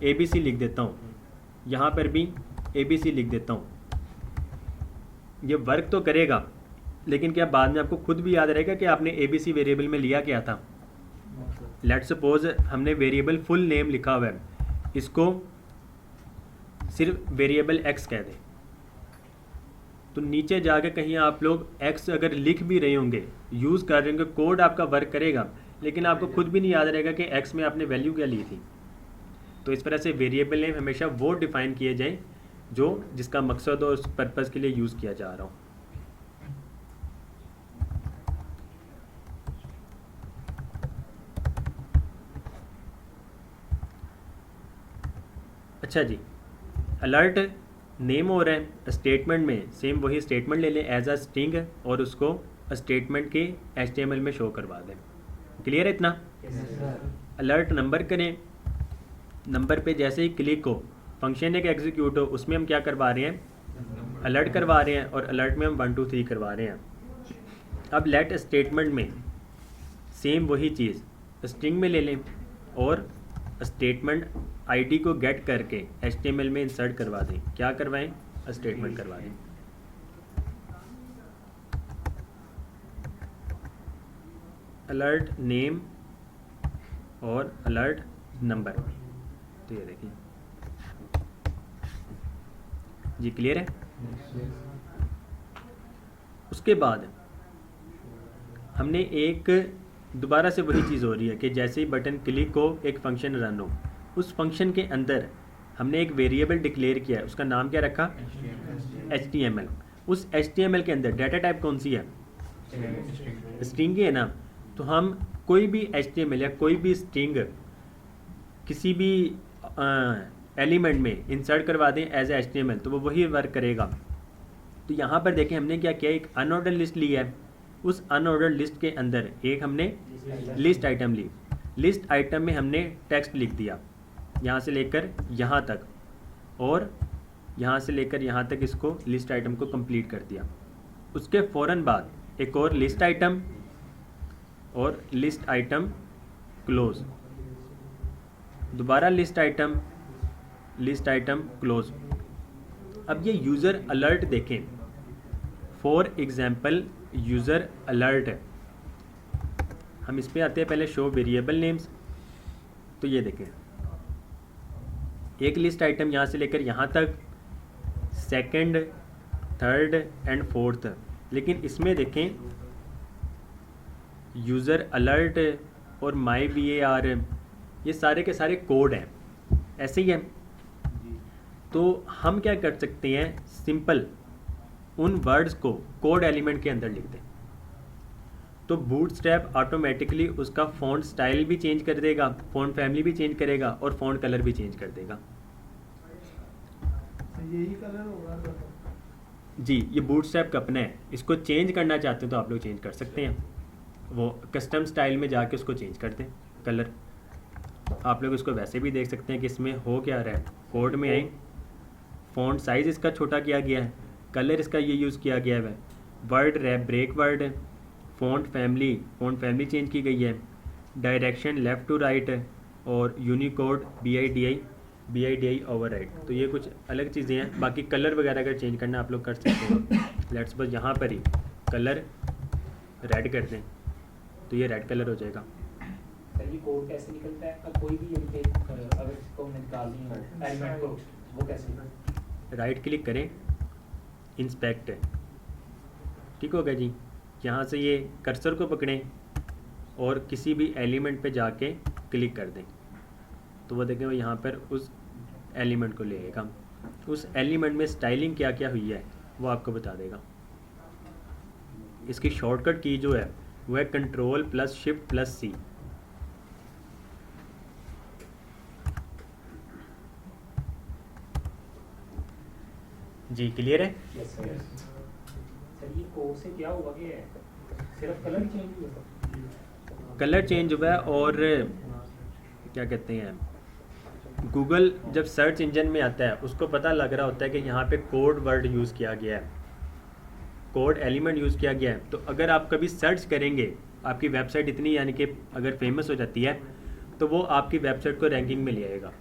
ABC लिख देता हूँ, यहाँ पर भी ABC लिख देता हूँ। ये वर्क तो करेगा, लेकिन क्या बाद में आपको खुद भी याद रहेगा कि आपने ABC वेरिएबल में लिया क्या था। लेट सपोज हमने वेरिएबल फुल नेम लिखा हुआ है, इसको सिर्फ वेरिएबल X कह दें, तो नीचे जाके कहीं आप लोग X अगर लिख भी रहे होंगे, यूज़ कर रहे होंगे, कोड आपका वर्क करेगा, लेकिन आपको खुद भी नहीं याद रहेगा कि X में आपने वैल्यू क्या ली थी। तो इस तरह से वेरिएबल नेम हमेशा वो डिफ़ाइन किए जाएं जो जिसका मकसद और उस पर्पज़ के लिए यूज़ किया जा रहा हो। अच्छा जी, अलर्ट नेम हो रहा है, स्टेटमेंट में सेम वही स्टेटमेंट ले लें एज अ स्ट्रिंग और उसको स्टेटमेंट के HTML में शो करवा दें। क्लियर है इतना? अलर्ट नंबर करें, नंबर पे जैसे ही क्लिक हो, फंक्शन एक एग्जीक्यूट हो, उसमें हम क्या करवा रहे हैं, अलर्ट करवा रहे हैं और अलर्ट में हम 1 2 3 करवा रहे हैं। अब लेट स्टेटमेंट में सेम वही चीज़ स्ट्रिंग में ले लें और स्टेटमेंट आईडी को गेट करके HTML में इंसर्ट करवा दें। क्या करवाएं? स्टेटमेंट करवा दें। अलर्ट नेम और अलर्ट नंबर, तो ये देखिए जी, क्लियर है। उसके बाद हमने एक दोबारा से वही चीज़ हो रही है कि जैसे ही बटन क्लिक हो एक फंक्शन रन हो, उस फंक्शन के अंदर हमने एक वेरिएबल डिक्लेयर किया है, उसका नाम क्या रखा? HTML। उस HTML के अंदर डाटा टाइप कौन सी है? स्ट्रिंग की है ना। तो हम कोई भी HTML या कोई भी स्ट्रिंग किसी भी एलिमेंट में इंसर्ट करवा दें एज ए HTML तो वो वही वर्क करेगा। तो यहाँ पर देखें हमने क्या किया, एक अनऑर्डर लिस्ट ली है। उस अनऑर्डर लिस्ट के अंदर एक हमने लिस्ट आइटम ली। लिस्ट आइटम में हमने टेक्स्ट लिख दिया यहाँ से लेकर यहाँ तक, और यहाँ से लेकर यहाँ तक इसको लिस्ट आइटम को कंप्लीट कर दिया। उसके फ़ौरन बाद एक और लिस्ट आइटम और लिस्ट आइटम क्लोज, दोबारा लिस्ट आइटम क्लोज। अब ये यूज़र अलर्ट देखें, फॉर एग्जांपल यूज़र अलर्ट है। हम इस पे आते हैं, पहले शो वेरिएबल नेम्स। तो ये देखें एक लिस्ट आइटम यहाँ से लेकर यहाँ तक, सेकंड, थर्ड एंड फोर्थ। लेकिन इसमें देखें यूज़र अलर्ट और माई VAR ये सारे के सारे कोड हैं, ऐसे ही हैं। तो हम क्या कर सकते हैं, सिंपल उन वर्ड्स को कोड एलिमेंट के अंदर लिख दें, तो बूटस्ट्रैप ऑटोमेटिकली उसका फ़ॉन्ट स्टाइल भी चेंज कर देगा, फ़ॉन्ट फैमिली भी चेंज करेगा और फ़ॉन्ट कलर भी चेंज कर देगा। यही कलर होगा जी, ये बूटस्ट्रैप का अपना है। इसको चेंज करना चाहते हैं तो आप लोग चेंज कर सकते हैं, वो कस्टम स्टाइल में जाके उसको चेंज कर दें कलर। आप लोग इसको वैसे भी देख सकते हैं कि इसमें हो क्या रहा है। कोड में आए, फ़ॉन्ट साइज़ इसका छोटा किया गया है, कलर इसका ये यूज़ किया गया है, word wrap break word, font family change की गई है, डायरेक्शन लेफ़्ट टू राइट और यूनिकोड BIDI ओवरराइड। तो ये कुछ अलग चीज़ें हैं। बाकी कलर वगैरह अगर चेंज करना आप लोग कर सकते हैं। लेट्स बस यहाँ पर ही कलर रेड कर दें तो ये रेड कलर हो जाएगा। सर ये कोड कैसे निकलता है? अब कोई भी अगर इसको निकालनी हो एलिमेंट को, वो कैसे? राइट क्लिक करें, इंस्पेक्ट, ठीक होगा जी। यहाँ से ये कर्सर को पकड़ें और किसी भी एलिमेंट पे जाके क्लिक कर दें तो वो देखें वो यहाँ पर उस एलिमेंट को ले आएगा। उस एलिमेंट में स्टाइलिंग क्या क्या हुई है वो आपको बता देगा। इसकी शॉर्टकट की जो है वो है Ctrl+Shift+C। जी क्लियर है। Yes sir. सर ये कोड से क्या हुआ कि सिर्फ कलर चेंज हुआ? कलर चेंज हुआ है और क्या कहते हैं, गूगल जब सर्च इंजन में आता है उसको पता लग रहा होता है कि यहाँ पे कोड वर्ड यूज़ किया गया है, कोड एलिमेंट यूज़ किया गया है। तो अगर आप कभी सर्च करेंगे, आपकी वेबसाइट इतनी यानी कि अगर फेमस हो जाती है तो वो आपकी वेबसाइट को रैंकिंग में ले आएगा,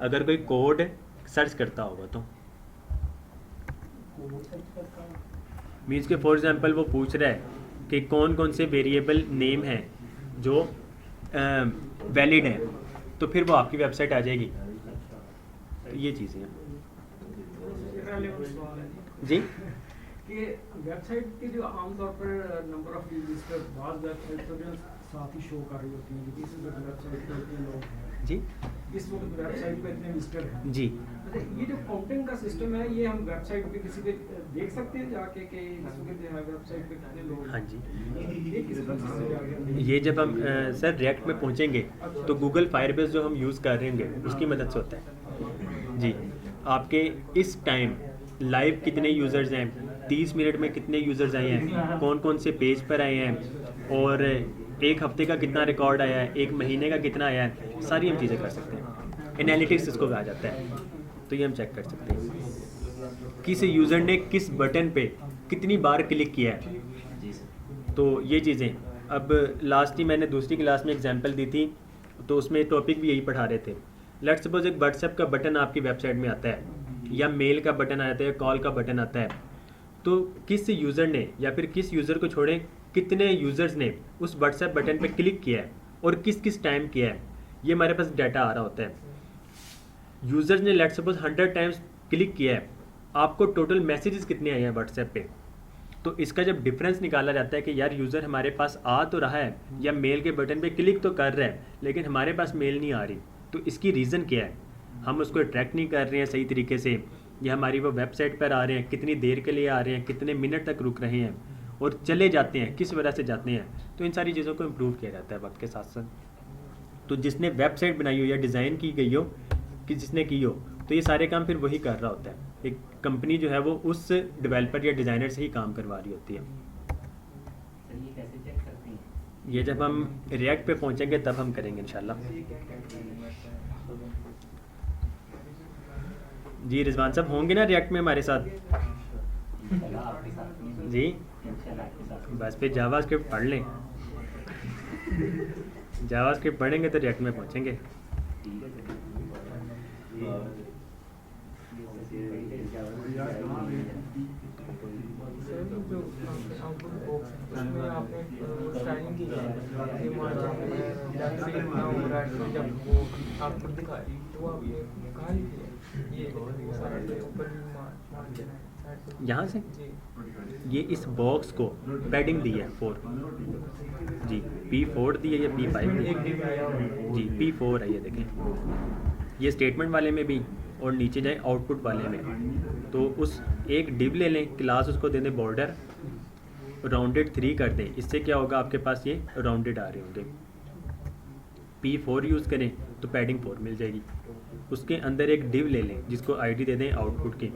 अगर कोई कोड सर्च करता होगा तो। मीन्स के फॉर एग्जांपल वो पूछ रहा है कि कौन कौन से वेरिएबल नेम हैं जो वैलिड हैं, तो फिर वो आपकी वेबसाइट आ जाएगी। तो ये चीज़ें हैं जी। कि वेबसाइट के जो आमतौर पर नंबर ऑफ विजिटर बाद वेबसाइट तो जो साथ ही शो कर रही होती है कि इस वेबसाइट पे इतने लोग हैं जी, इस वक्त वेबसाइट पे इतने विजिटर हैं जी। अच्छा, ये जो काउंटिंग का सिस्टम है ये हम वेबसाइट पे किसी पे देख सकते हैं जाके कि इस वक्त जो है वेबसाइट पे कितने लोग हैं? हाँ जी, ये किस वजह से जाके ये जब हम सर रिएक्ट में पहुंचेंगे तो गूगल फायरबेस जो हम यूज़ कर रहे होंगे उसकी मदद से होता है जी। आपके इस टाइम लाइव कितने यूज़र्स हैं, 30 मिनट में कितने यूज़र्स आए हैं, कौन कौन से पेज पर आए हैं, और एक हफ्ते का कितना रिकॉर्ड आया है, एक महीने का कितना आया है, सारी हम चीज़ें कर सकते हैं। एनालिटिक्स इसको कहा जाता है, तो ये हम चेक कर सकते हैं। किस यूज़र ने किस बटन पे कितनी बार क्लिक किया है। जी सर। तो ये चीज़ें अब लास्ट ही मैंने दूसरी क्लास में एग्जांपल दी थी, तो उसमें टॉपिक भी यही पढ़ा रहे थे। लेट्स सपोज एक व्हाट्सएप का बटन आपकी वेबसाइट में आता है, या मेल का बटन आता है, कॉल का बटन आता है, तो किस यूज़र ने या फिर किस यूज़र को छोड़ें कितने यूज़र्स ने उस व्हाट्सएप बटन पे क्लिक किया है और किस किस टाइम किया है, ये हमारे पास डाटा आ रहा होता है। यूज़र्स ने लेट्स सपोज 100 टाइम्स क्लिक किया है, आपको टोटल मैसेजेस कितने आए हैं व्हाट्सएप पे। तो इसका जब डिफरेंस निकाला जाता है कि यार यूज़र हमारे पास आ तो रहा है या मेल के बटन पे क्लिक तो कर रहा है लेकिन हमारे पास मेल नहीं आ रही, तो इसकी रीज़न क्या है, हम उसको ट्रैक नहीं कर रहे हैं सही तरीके से, या हमारी वो वेबसाइट पर आ रहे हैं, कितनी देर के लिए आ रहे हैं, कितने मिनट तक रुक रहे हैं और चले जाते हैं, किस वजह से जाते हैं। तो इन सारी चीज़ों को इम्प्रूव किया जाता है वक्त के साथ साथ। तो जिसने वेबसाइट बनाई हो या डिज़ाइन की गई हो कि जिसने की हो, तो ये सारे काम फिर वही कर रहा होता है। एक कंपनी जो है वो उस डेवलपर या डिज़ाइनर से ही काम करवा रही होती है। सर ये कैसे चेक करते हैं? ये जब हम रिएक्ट पे पहुंचेंगे तब हम करेंगे इंशाल्लाह। जी रिजवान साहब होंगे ना रिएक्ट में हमारे साथ? इंशाल्लाह आपके साथ में। जी इंशाल्लाह आपके साथ में। बस फिर जावा स्क्रिप्ट पढ़ लें, जावा स्क्रिप्ट पढ़ेंगे तो रिएक्ट में पहुंचेंगे। सर जो आउटपुट बॉक्स उसमें आपने स्टाइलिंग की है ये मार्जिन जब से इतना हो रहा है जब वो आउटपुट दिखाए तो आपने कहाँ लिखी है ये सारा ऊपर भी मार्जिन है साइड पे। यहाँ से जी ये इस बॉक्स को पैडिंग दी है 4 जी, P4 दी है या P5 दी एक है डिव आया हुआ जी, P4 है ये देखें। ये स्टेटमेंट वाले में भी और नीचे जाए आउटपुट वाले में, तो उस एक डिव ले लें, क्लास उसको दे दें बॉर्डर, राउंडेड 3 कर दें, इससे क्या होगा आपके पास ये राउंडेड आ रहे होंगे। P4 यूज़ करें तो पैडिंग 4 मिल जाएगी। उसके अंदर एक डिव ले लें जिसको आईडी दे दें आउटपुट की,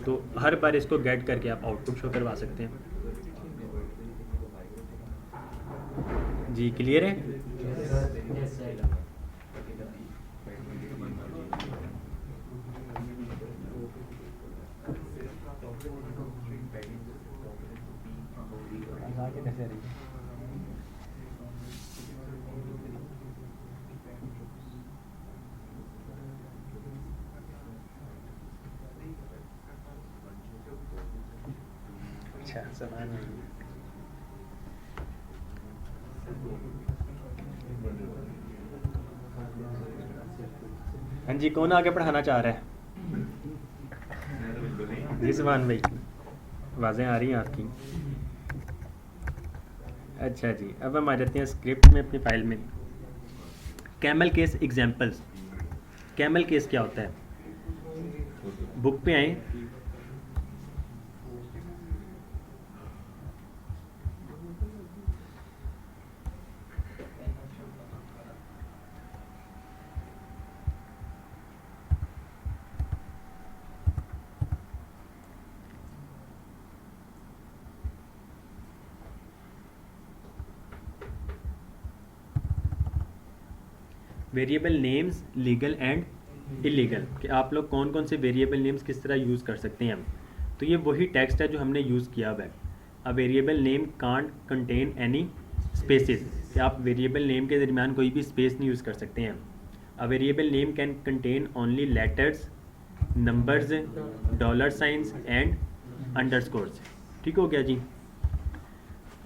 तो हर बार इसको गेट करके आप आउटपुट शो करवा सकते हैं। जी क्लियर है? Yes sir. अच्छा समान है। हाँ जी कौन आगे पढ़ाना चाह रहा है? जी समान भाई, आवाज़ें आ रही हैं आपकी। अच्छा जी, अब हम आ जाते हैं स्क्रिप्ट में अपनी फाइल में। Camel case examples. Camel case क्या होता है? बुक पे आए, variable names legal and illegal, कि आप लोग कौन कौन से वेरिएबल नेम्स किस तरह यूज़ कर सकते हैं। तो ये वही टेक्स्ट है जो हमने यूज़ किया हुआ है। अ variable name can't contain any spaces, कि आप वेरिएबल नेम के दरमियान कोई भी स्पेस नहीं यूज़ कर सकते हैं। A variable name can contain only letters, numbers, dollar signs and underscores. ठीक हो गया जी।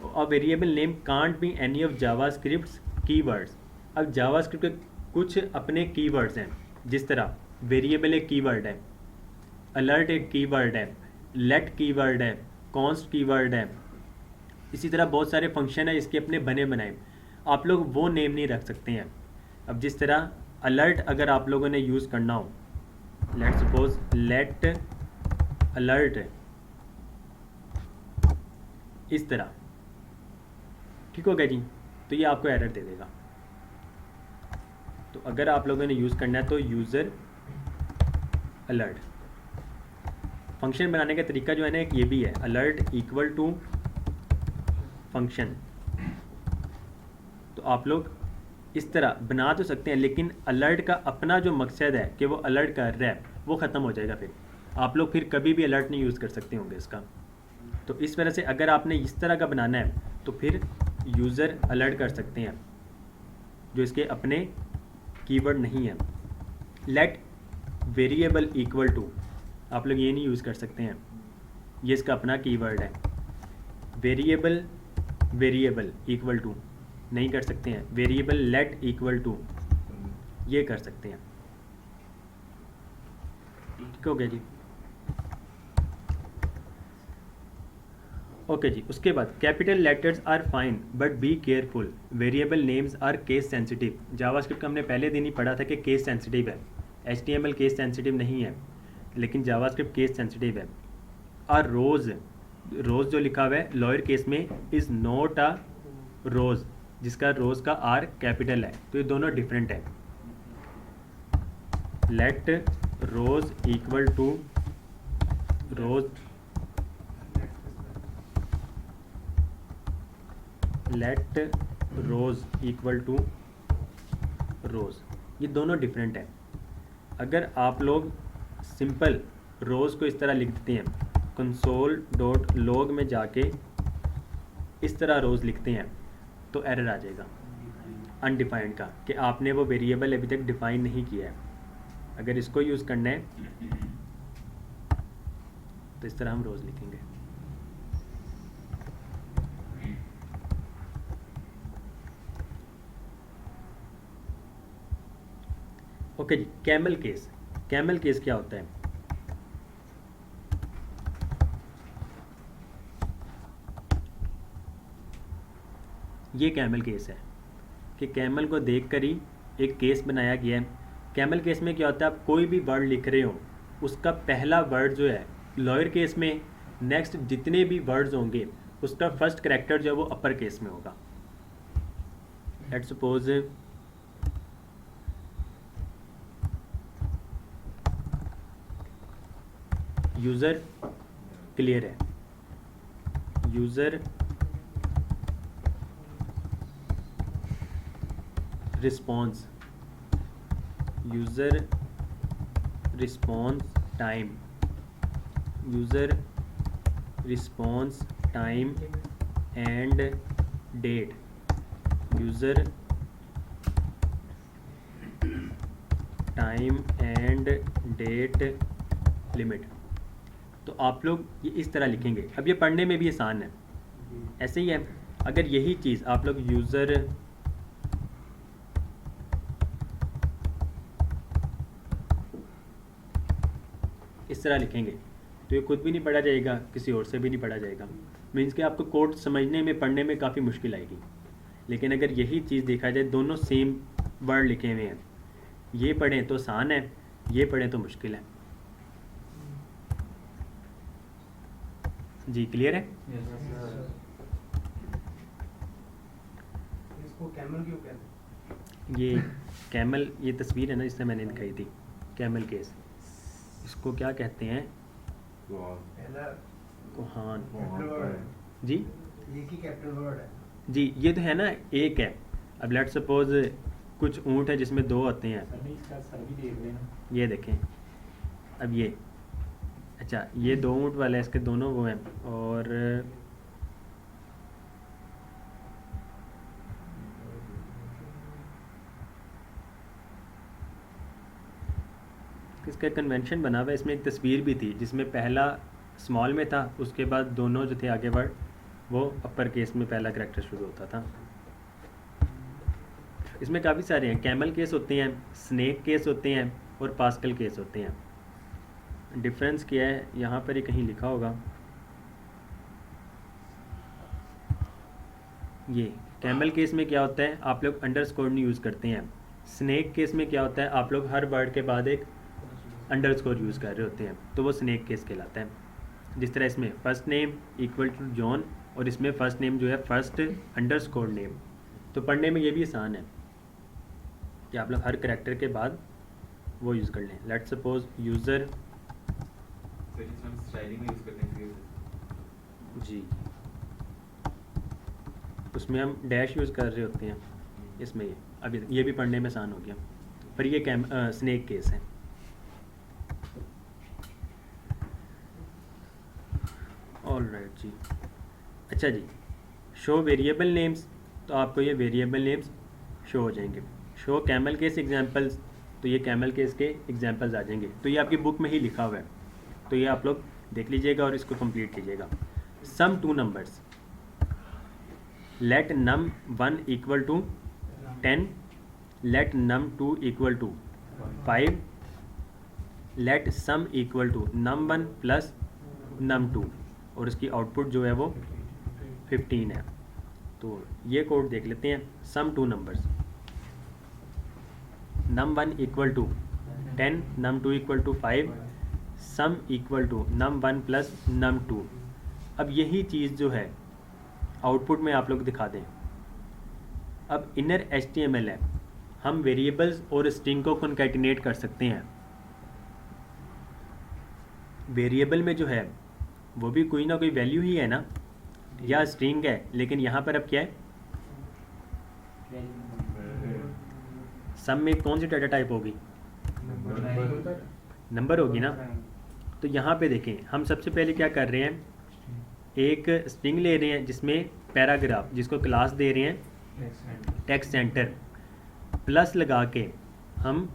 A variable name can't be any of JavaScript's keywords. अब जावास्क्रिप्ट के कुछ अपने कीवर्ड्स हैं, जिस तरह वेरिएबल एक कीवर्ड है, अलर्ट एक कीवर्ड है, लेट कीवर्ड है, कॉन्स्ट कीवर्ड है। इसी तरह बहुत सारे फंक्शन है इसके अपने बने बनाए, आप लोग वो नेम नहीं रख सकते हैं। अब जिस तरह अलर्ट अगर आप लोगों ने यूज़ करना हो, लेट सपोज लेट अलर्ट, इस तरह, ठीक हो गया जी, तो ये आपको एरर दे देगा। तो अगर आप लोगों ने यूज़ करना है तो यूज़र अलर्ट। फंक्शन बनाने का तरीका जो है ना एक ये भी है, अलर्ट इक्वल टू फंक्शन। तो आप लोग इस तरह बना तो सकते हैं, लेकिन अलर्ट का अपना जो मकसद है कि वो अलर्ट कर रहा है वो ख़त्म हो जाएगा फिर। आप लोग फिर कभी भी अलर्ट नहीं यूज़ कर सकते होंगे इसका। तो इस वजह से अगर आपने इस तरह का बनाना है तो फिर यूज़र अलर्ट कर सकते हैं जो इसके अपने कीवर्ड नहीं है। लेट वेरिएबल इक्वल टू, आप लोग ये नहीं यूज़ कर सकते हैं, ये इसका अपना कीवर्ड है। वेरिएबल वेरिएबल इक्वल टू नहीं कर सकते हैं। वेरिएबल लेट इक्वल टू ये कर सकते हैं। ठीक हो गया जी। ओके जी। उसके बाद capital letters are fine but be careful, variable names are case sensitive. JavaScript का हमने पहले दिन ही पढ़ा था कि केस सेंसिटिव है। HTML केस सेंसिटिव नहीं है, लेकिन जावास्क्रिप्ट केस सेंसिटिव है। और रोज़, रोज़ जो लिखा हुआ है लॉयर केस में इज़ नॉट अ रोज़, जिसका रोज़ का R कैपिटल है, तो ये दोनों डिफरेंट है। Late rose equal to rose, late rose equal to रोज़, ये दोनों डिफरेंट है। अगर आप लोग सिंपल रोज़ को इस तरह लिख देते हैं, console.log में जाके इस तरह रोज़ लिखते हैं तो एरर आ जाएगा अनडिफाइंड का, कि आपने वो वेरिएबल अभी तक डिफाइन नहीं किया है। अगर इसको यूज़ करना है तो इस तरह हम रोज़ लिखेंगे। ओके जी। कैमल केस, कैमल केस क्या होता है? ये कैमल केस है कि कैमल को देखकर ही एक केस बनाया गया है। कैमल केस में क्या होता है, आप कोई भी वर्ड लिख रहे हो उसका पहला वर्ड जो है लॉयर केस में, नेक्स्ट जितने भी वर्ड्स होंगे उसका फर्स्ट कैरेक्टर जो है वो अपर केस में होगा। लेट्स सपोज यूज़र क्लियर है, user response, user response time, user response time and date, user time and date limit. तो आप लोग ये इस तरह लिखेंगे। अब ये पढ़ने में भी आसान है, ऐसे ही है। अगर यही चीज़ आप लोग यूज़र इस तरह लिखेंगे तो ये खुद भी नहीं पढ़ा जाएगा, किसी और से भी नहीं पढ़ा जाएगा। मीन्स कि आपको कोड समझने में, पढ़ने में काफ़ी मुश्किल आएगी। लेकिन अगर यही चीज़ देखा जाए, दोनों सेम वर्ड लिखे हुए हैं, ये पढ़ें तो आसान है, ये पढ़ें तो मुश्किल है। जी क्लियर है? इसको कैमल क्यों कहते हैं? ये कैमल, ये तस्वीर है ना जिससे मैंने दिखाई थी, कैमल केस, इसको क्या कहते हैं? पहला कोहान। कैपिटल वर्ड है जी एक ही कैपिटल वर्ड है। जी, ये तो है ना, एक है। अब लेट सपोज कुछ ऊँट है जिसमें दो होते हैं, सर भी इसका सर भी देख लेना। ये देखें। अब ये, अच्छा ये दो ऊँट वाला है, इसके दोनों वो हैं। और इसका कन्वेंशन बना हुआ है। इसमें एक तस्वीर भी थी जिसमें पहला स्मॉल में था, उसके बाद दोनों जो थे आगे वर्ड वो अपर केस में पहला करैक्टर शुरू होता था। इसमें काफ़ी सारे हैं, कैमल केस होते हैं, स्नेक केस होते हैं और पास्कल केस होते हैं। डिफरेंस क्या है यहाँ पर ही कहीं लिखा होगा। ये कैमल केस में क्या होता है, आप लोग अंडरस्कोर नहीं यूज़ करते हैं। स्नेक केस में क्या होता है, आप लोग हर वर्ड के बाद एक अंडरस्कोर यूज़ कर रहे होते हैं, तो वो स्नेक केस कहलाता है। जिस तरह इसमें first name equal to John, और इसमें फ़र्स्ट नेम जो है फर्स्ट अंडरस्कोर नेम। तो पढ़ने में ये भी आसान है कि आप लोग हर करैक्टर के बाद वो यूज़ कर लें। लेट्स सपोज यूज़र जी, उसमें हम डैश यूज़ कर रहे होते हैं। इसमें ये भी पढ़ने में आसान हो गया। पर ये स्नेक केस है। ऑल राइट जी। अच्छा जी, शो वेरिएबल नेम्स, तो आपको ये वेरिएबल नेम्स शो हो जाएंगे। शो कैमल केस एग्जांपल्स, तो ये कैमल केस के एग्जांपल्स आ जाएंगे। तो ये आपकी बुक में ही लिखा हुआ है, तो ये आप लोग देख लीजिएगा और इसको कंप्लीट कीजिएगा। Sum two numbers, let num 1 equal to 10, let num 2 equal to 5, let sum equal to num 1 plus num 2, और इसकी आउटपुट जो है वो 15 है। तो ये कोड देख लेते हैं। Sum two numbers, num 1 equal to 10, num 2 equal to 5, sum equal to num 1 plus num 2। अब यही चीज़ जो है आउटपुट में आप लोग दिखा दें। अब इनर HTML है, हम वेरिएबल्स और स्ट्रिंग को कॉन्कैटिनेट कर सकते हैं। वेरिएबल में जो है वो भी कोई ना कोई वैल्यू ही है ना, या स्ट्रिंग है, लेकिन यहाँ पर अब क्या है, सम में कौन सी डाटा टाइप होगी, नंबर होगी ना। तो यहाँ पे देखें, हम सबसे पहले क्या कर रहे हैं, एक स्ट्रिंग ले रहे हैं जिसमें पैराग्राफ, जिसको क्लास दे रहे हैं टेक्स्ट सेंटर, प्लस लगा के हम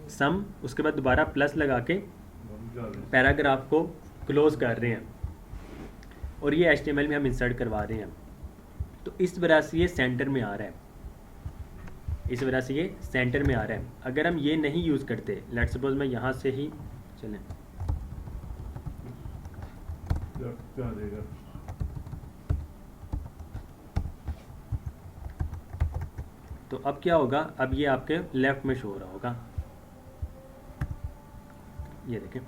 सम, उसके बाद दोबारा प्लस लगा के पैराग्राफ को क्लोज कर रहे हैं, और ये HTML में हम इंसर्ट करवा रहे हैं। तो इस वजह से ये सेंटर में आ रहा है, इस वजह से ये सेंटर में आ रहा है। अगर हम ये नहीं यूज़ करते, लेट्स सपोज मैं यहाँ से ही चलें, क्या देगा? तो अब क्या होगा, अब ये आपके लेफ्ट में शो हो रहा होगा। ये देखें,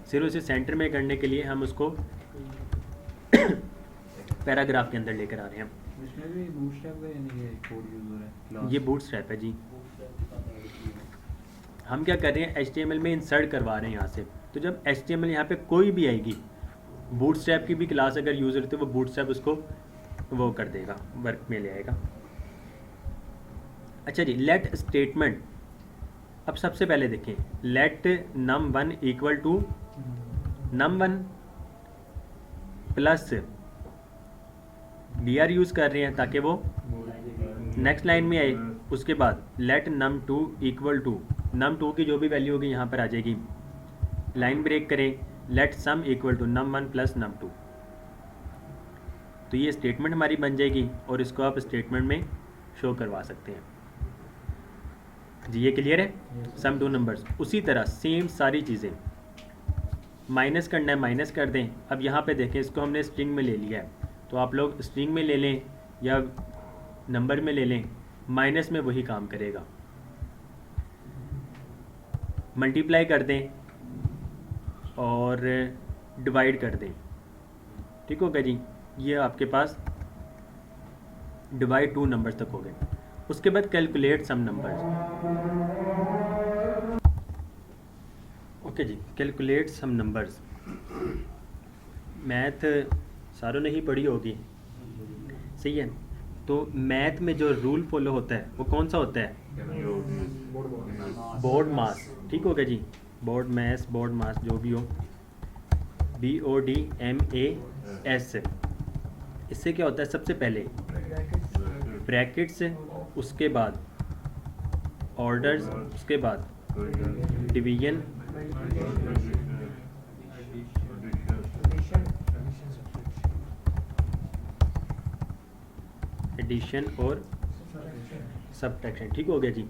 सिर्फ उसे सेंटर में करने के लिए हम उसको पैराग्राफ के अंदर लेकर आ रहे हैं। इसमें भी बूटस्ट्रैप का यानी ये कोड यूज हो रहा है। ये बूटस्ट्रैप है जी। हम क्या कर रहे हैं, HTML में इंसर्ट करवा रहे हैं यहाँ से। तो जब HTML यहाँ पे कोई भी आएगी, बूटस्ट्रैप की भी क्लास अगर यूज़ होती है, वो बूटस्ट्रैप उसको वो कर देगा, वर्क में ले आएगा। अच्छा जी, लेट स्टेटमेंट। अब सबसे पहले देखें, let num 1 equal to num 1 plus br use कर रहे हैं ताकि वो नेक्स्ट लाइन में आए। उसके बाद let num 2 equal to num 2 की जो भी वैल्यू होगी यहाँ पर आ जाएगी। लाइन ब्रेक करें, let sum equal to num 1 plus num 2। तो ये स्टेटमेंट हमारी बन जाएगी और इसको आप स्टेटमेंट में शो करवा सकते हैं जी। ये क्लियर है, सम टू नंबर्स। उसी तरह सेम सारी चीज़ें, माइनस करना है माइनस कर दें। अब यहाँ पे देखें, इसको हमने स्ट्रिंग में ले लिया है, तो आप लोग स्ट्रिंग में ले लें या नंबर में ले लें, माइनस में वही काम करेगा। मल्टीप्लाई कर दें और डिवाइड कर दें, ठीक होगा जी। ये आपके पास डिवाइड टू नंबर्स तक हो गए। उसके बाद कैलकुलेट सम नंबर्स। ओके जी, कैलकुलेट सम नंबर्स। मैथ सारों ने ही पढ़ी होगी, सही है। तो मैथ में जो रूल फॉलो होता है वो कौन सा होता है, बोर्ड मास, ठीक होगा जी। बोर्ड मैस, बोर्ड मास जो भी हो, BODMAS। इससे क्या होता है, सबसे पहले ब्रैकेट्स, उसके बाद ऑर्डर्स, उसके बाद डिवीजन, एडिशन और सब्ट्रैक्शन, ठीक हो गया जी।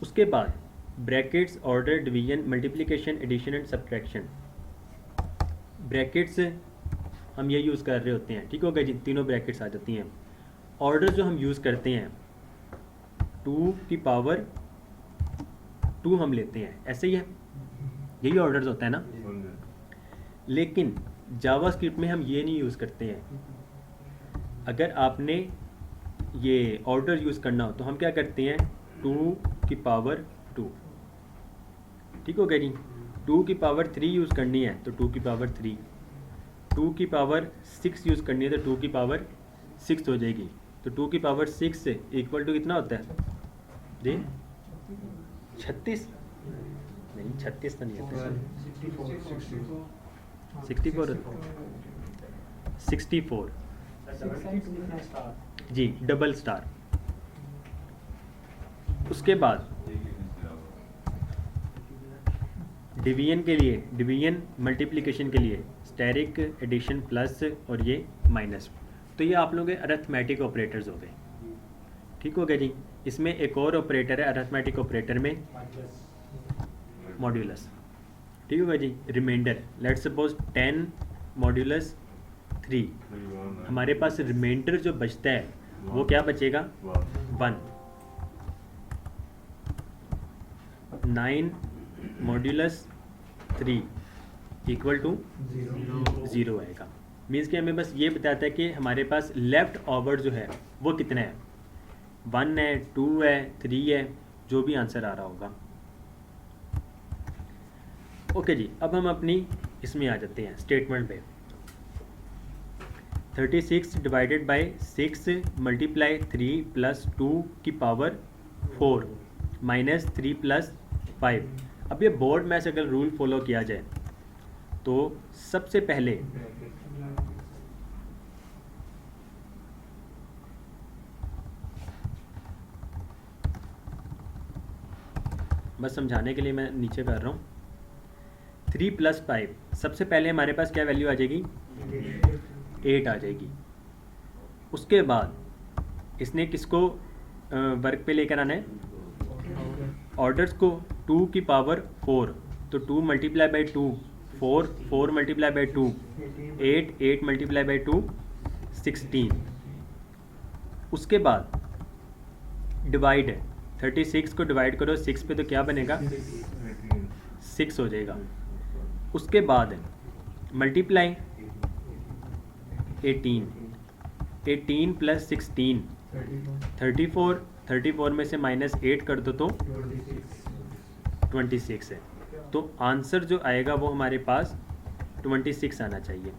उसके बाद brackets, order, division, multiplication, addition and subtraction. Brackets हम ये यूज़ कर रहे होते हैं, ठीक हो गया जी, तीनों ब्रैकेट्स आ जाती हैं। ऑर्डर जो हम यूज़ करते हैं 2 की पावर 2 हम लेते हैं, ऐसे ही है, यही ऑर्डर्स होता है ना। लेकिन जावास्क्रिप्ट में हम ये नहीं यूज़ करते हैं। अगर आपने ये ऑर्डर यूज़ करना हो तो हम क्या करते हैं, 2 की पावर 2, ठीक हो गया जी। 2 की पावर 3 यूज़ करनी है तो 2 की पावर 3, 2 की पावर 6 यूज़ करनी है तो 2 की पावर 6 हो जाएगी। तो 2 की पावर 6 इक्वल टू कितना होता है जी, 36 नहीं, 36 तो नहीं होता, 64 64 जी, डबल स्टार। उसके बाद डिवीजन के लिए, डिवीजन मल्टीप्लिकेशन के लिए स्टेरिक, एडिशन प्लस और ये माइनस। तो ये आप लोगों के अरिथमेटिक ऑपरेटर्स हो गए। ठीक हो गया जी। इसमें एक और ऑपरेटर है अरिथमेटिक ऑपरेटर में, मॉड्यूलस। ठीक होगा जी। रिमाइंडर, लेट्स सपोज 10 मॉड्यूलस 3, हमारे पास रिमाइंडर जो बचता है वो क्या बचेगा? 1। 9 मॉड्यूलस 3 इक्वल टू 0 आएगा। मीन्स कि हमें बस ये बताता है कि हमारे पास लेफ्ट ओवर जो है वो कितना है, 1 है, 2 है, 3 है, जो भी आंसर आ रहा होगा। ओके जी, अब हम अपनी इसमें आ जाते हैं स्टेटमेंट पे। 36 डिवाइडेड बाय 6 मल्टीप्लाई 3 प्लस 2 की पावर 4 माइनस 3 प्लस 5। अब ये बोर्ड में से अगर रूल फॉलो किया जाए तो सबसे पहले बस समझाने के लिए मैं नीचे कर रहा हूँ। 3 प्लस 5, सबसे पहले हमारे पास क्या वैल्यू आ जाएगी? 8 आ जाएगी। उसके बाद इसने किसको वर्क पे लेकर आना है? ऑर्डर्स को 2 की पावर 4, तो 2 multiply by 2 4, 4 multiply by 2 8, 8 multiply by 2 16। उसके बाद डिवाइड है, 36 को डिवाइड करो 6 पे तो क्या बनेगा? 6 हो जाएगा। उसके बाद मल्टीप्लाई 18, 18 प्लस 16 34, 34 में से माइनस 8 कर दो तो 26 है। तो आंसर जो आएगा वो हमारे पास 26 आना चाहिए।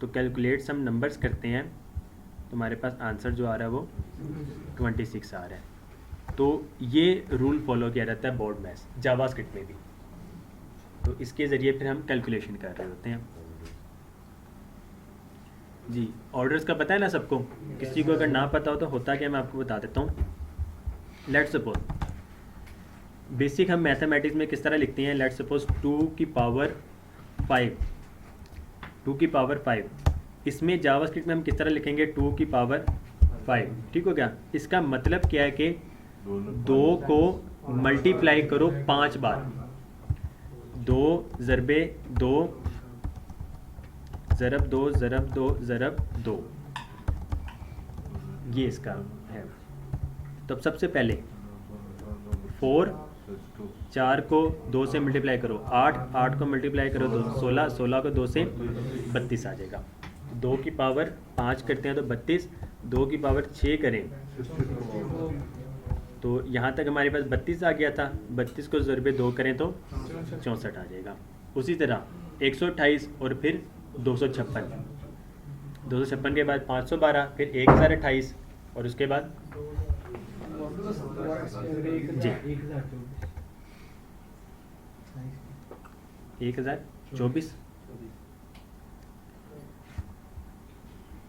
तो कैलकुलेट सम नंबर्स करते हैं तो हमारे पास आंसर जो आ रहा है वो 26 आ रहा है। तो ये रूल फॉलो किया जाता है बोर्ड मैथ्स जावास्क्रिप्ट में भी। तो इसके ज़रिए फिर हम कैलकुलेशन कर रहे होते हैं जी। ऑर्डर्स का पता है ना सबको? किसी को अगर ना पता हो तो होता क्या, मैं आपको बता देता हूँ। लेट्स सपोज बेसिक हम मैथमेटिक्स में किस तरह लिखते हैं। लेट्स सपोज 2 की पावर 5, 2 की पावर 5। इसमें जावास्क्रिप्ट में हम किस तरह लिखेंगे? 2 की पावर 5। ठीक हो गया। इसका मतलब क्या है कि 2 को मल्टीप्लाई करो 5 बार। 2 ज़रबे 2 ज़रब 2 ज़रब 2 ज़रब 2, ये इसका है। तो अब सबसे पहले 4, 4 को 2 से मल्टीप्लाई करो 8, 8 को मल्टीप्लाई करो 2 16, 16 को 2 से 32 आ जाएगा। 2 की पावर 5 करते हैं तो 32, 2 की पावर 6 करें तो यहाँ तक हमारे पास 32 आ गया था। 32 को ज़रबे 2 करें तो 64 आ जाएगा। उसी तरह 128 और फिर 256, 256 के बाद 512, फिर 1028 और उसके बाद जी 1024।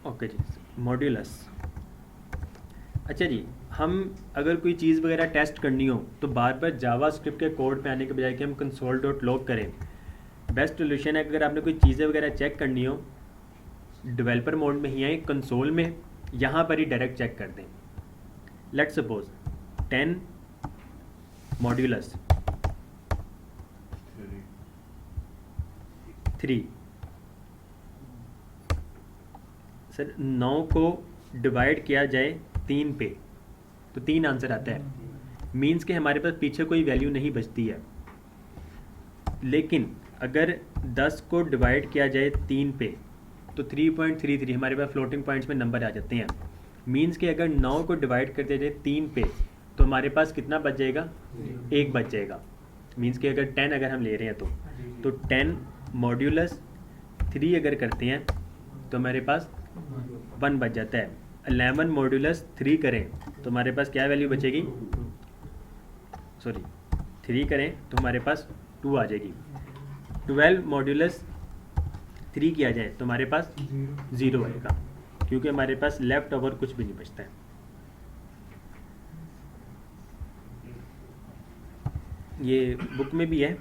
ओके जी। मॉड्यूलस, अच्छा जी, हम अगर कोई चीज़ वगैरह टेस्ट करनी हो तो बार बार जावास्क्रिप्ट के कोड पे आने के बजाय कि हम console.log करें, बेस्ट सोल्यूशन है। अगर आपने कोई चीज़ें वगैरह चेक करनी हो डेवलपर मोड में ही आए, कंसोल में यहाँ पर ही डायरेक्ट चेक कर दें। Let's suppose 10 modulus 3। सर 9 को डिवाइड किया जाए 3 पे तो 3 आंसर आता है। मीन्स के हमारे पास पीछे कोई वैल्यू नहीं बचती है। लेकिन अगर 10 को डिवाइड किया जाए 3 पे तो 3.33 हमारे पास फ्लोटिंग पॉइंट्स में नंबर आ जाते हैं। मीन्स कि अगर 9 को डिवाइड कर दिया जाए 3 पे तो हमारे पास कितना बच जाएगा? 1 बच जाएगा। मीन्स कि अगर 10 अगर हम ले रहे हैं तो 10 मॉड्यूलस 3 अगर करते हैं तो हमारे पास 1 बच जाता है। 11 मॉड्यूलस 3 करें तो हमारे पास क्या वैल्यू बचेगी? 3 करें तो हमारे पास 2 आ जाएगी। 12 मॉड्यूलस 3 किया जाए तो हमारे पास 0 आएगा, क्योंकि हमारे पास लेफ्ट ओवर कुछ भी नहीं बचता है। ये बुक में भी है,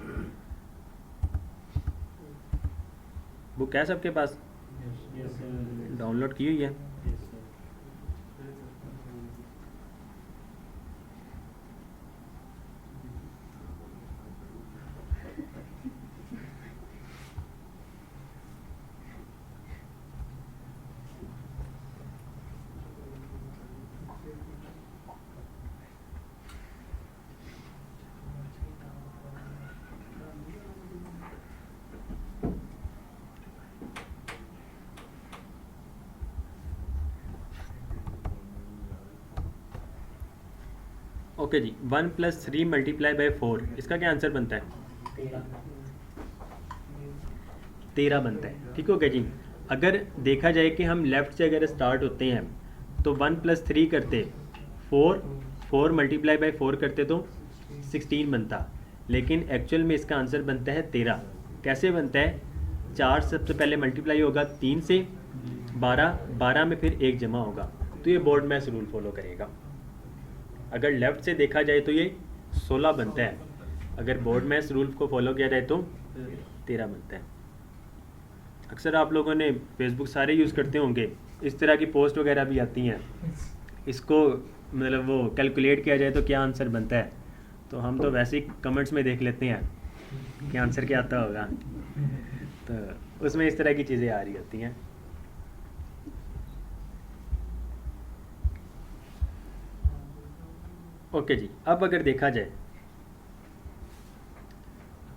बुक है सबके पास, डाउनलोड की हुई है। ओके जी, 1 + 3 × 4, इसका क्या आंसर बनता है? 13 बनता है। ठीक हो गया जी। अगर देखा जाए कि हम लेफ़्ट से अगर स्टार्ट होते हैं तो 1 + 3 करते 4 × 4 करते तो 16 बनता, लेकिन एक्चुअल में इसका आंसर बनता है 13। कैसे बनता है? 4 सबसे पहले मल्टीप्लाई होगा 3 से, 12 में फिर 1 जमा होगा, तो ये बोर्ड मैथ्स रूल फॉलो करेगा। अगर लेफ़्ट से देखा जाए तो ये 16 बनता है, अगर बोर्ड मैथ्स रूल को फॉलो किया जाए तो 13 बनता है। अक्सर आप लोगों ने फेसबुक सारे यूज़ करते होंगे, इस तरह की पोस्ट वगैरह भी आती हैं, इसको मतलब वो कैलकुलेट किया जाए तो क्या आंसर बनता है, तो हम तो वैसे ही कमेंट्स में देख लेते हैं कि आंसर क्या आता होगा, तो उसमें इस तरह की चीज़ें आ रही होती हैं। ओके जी, अब अगर देखा जाए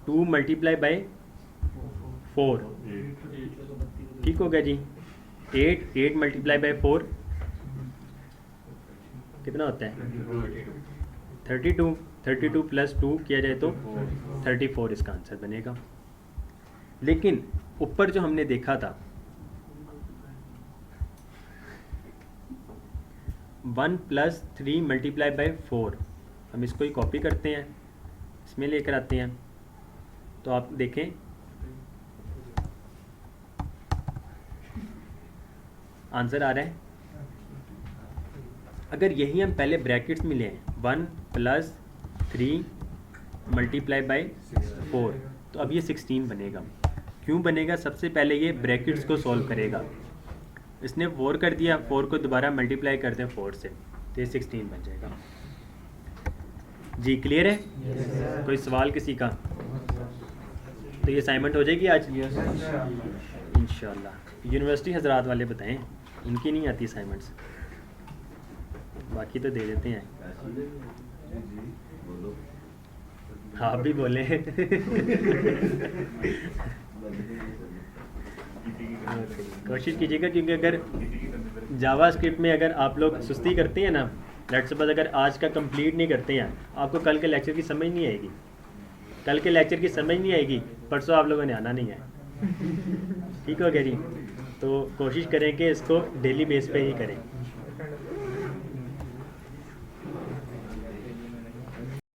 2 × 4, ठीक हो गया जी। 8 × 4 कितना होता है? 32 + 2 किया जाए तो 34 इसका आंसर बनेगा। लेकिन ऊपर जो हमने देखा था 1 + 3 × 4, हम इसको ही कॉपी करते हैं, इसमें लेकर आते हैं, तो आप देखें आंसर आ रहा है। अगर यही हम पहले ब्रैकेट्स में लें 1 + 3 × 4, तो अब ये 16 बनेगा। क्यों बनेगा? सबसे पहले ये ब्रैकेट्स को सॉल्व करेगा, इसने 4 कर दिया, 4 को दोबारा मल्टीप्लाई करते हैं 4 से, तो ये 16 बन जाएगा। जी क्लियर है? कोई सवाल किसी का? तो ये असाइनमेंट हो जाएगी आज इंशाल्लाह। यूनिवर्सिटी हजरात वाले बताएं, उनकी नहीं आती असाइनमेंट्स, बाकी तो दे देते हैं। हाँ आप भी बोले। कोशिश कीजिएगा, क्योंकि अगर जावा स्क्रिप्ट में अगर आप लोग सुस्ती करते हैं ना, लेट्स सपोज अगर आज का कंप्लीट नहीं करते हैं, आपको कल के लेक्चर की समझ नहीं आएगी, कल के लेक्चर की समझ नहीं आएगी, परसों आप लोगों ने आना नहीं है। ठीक हो गया जी? तो कोशिश करें कि इसको डेली बेस पे ही करें।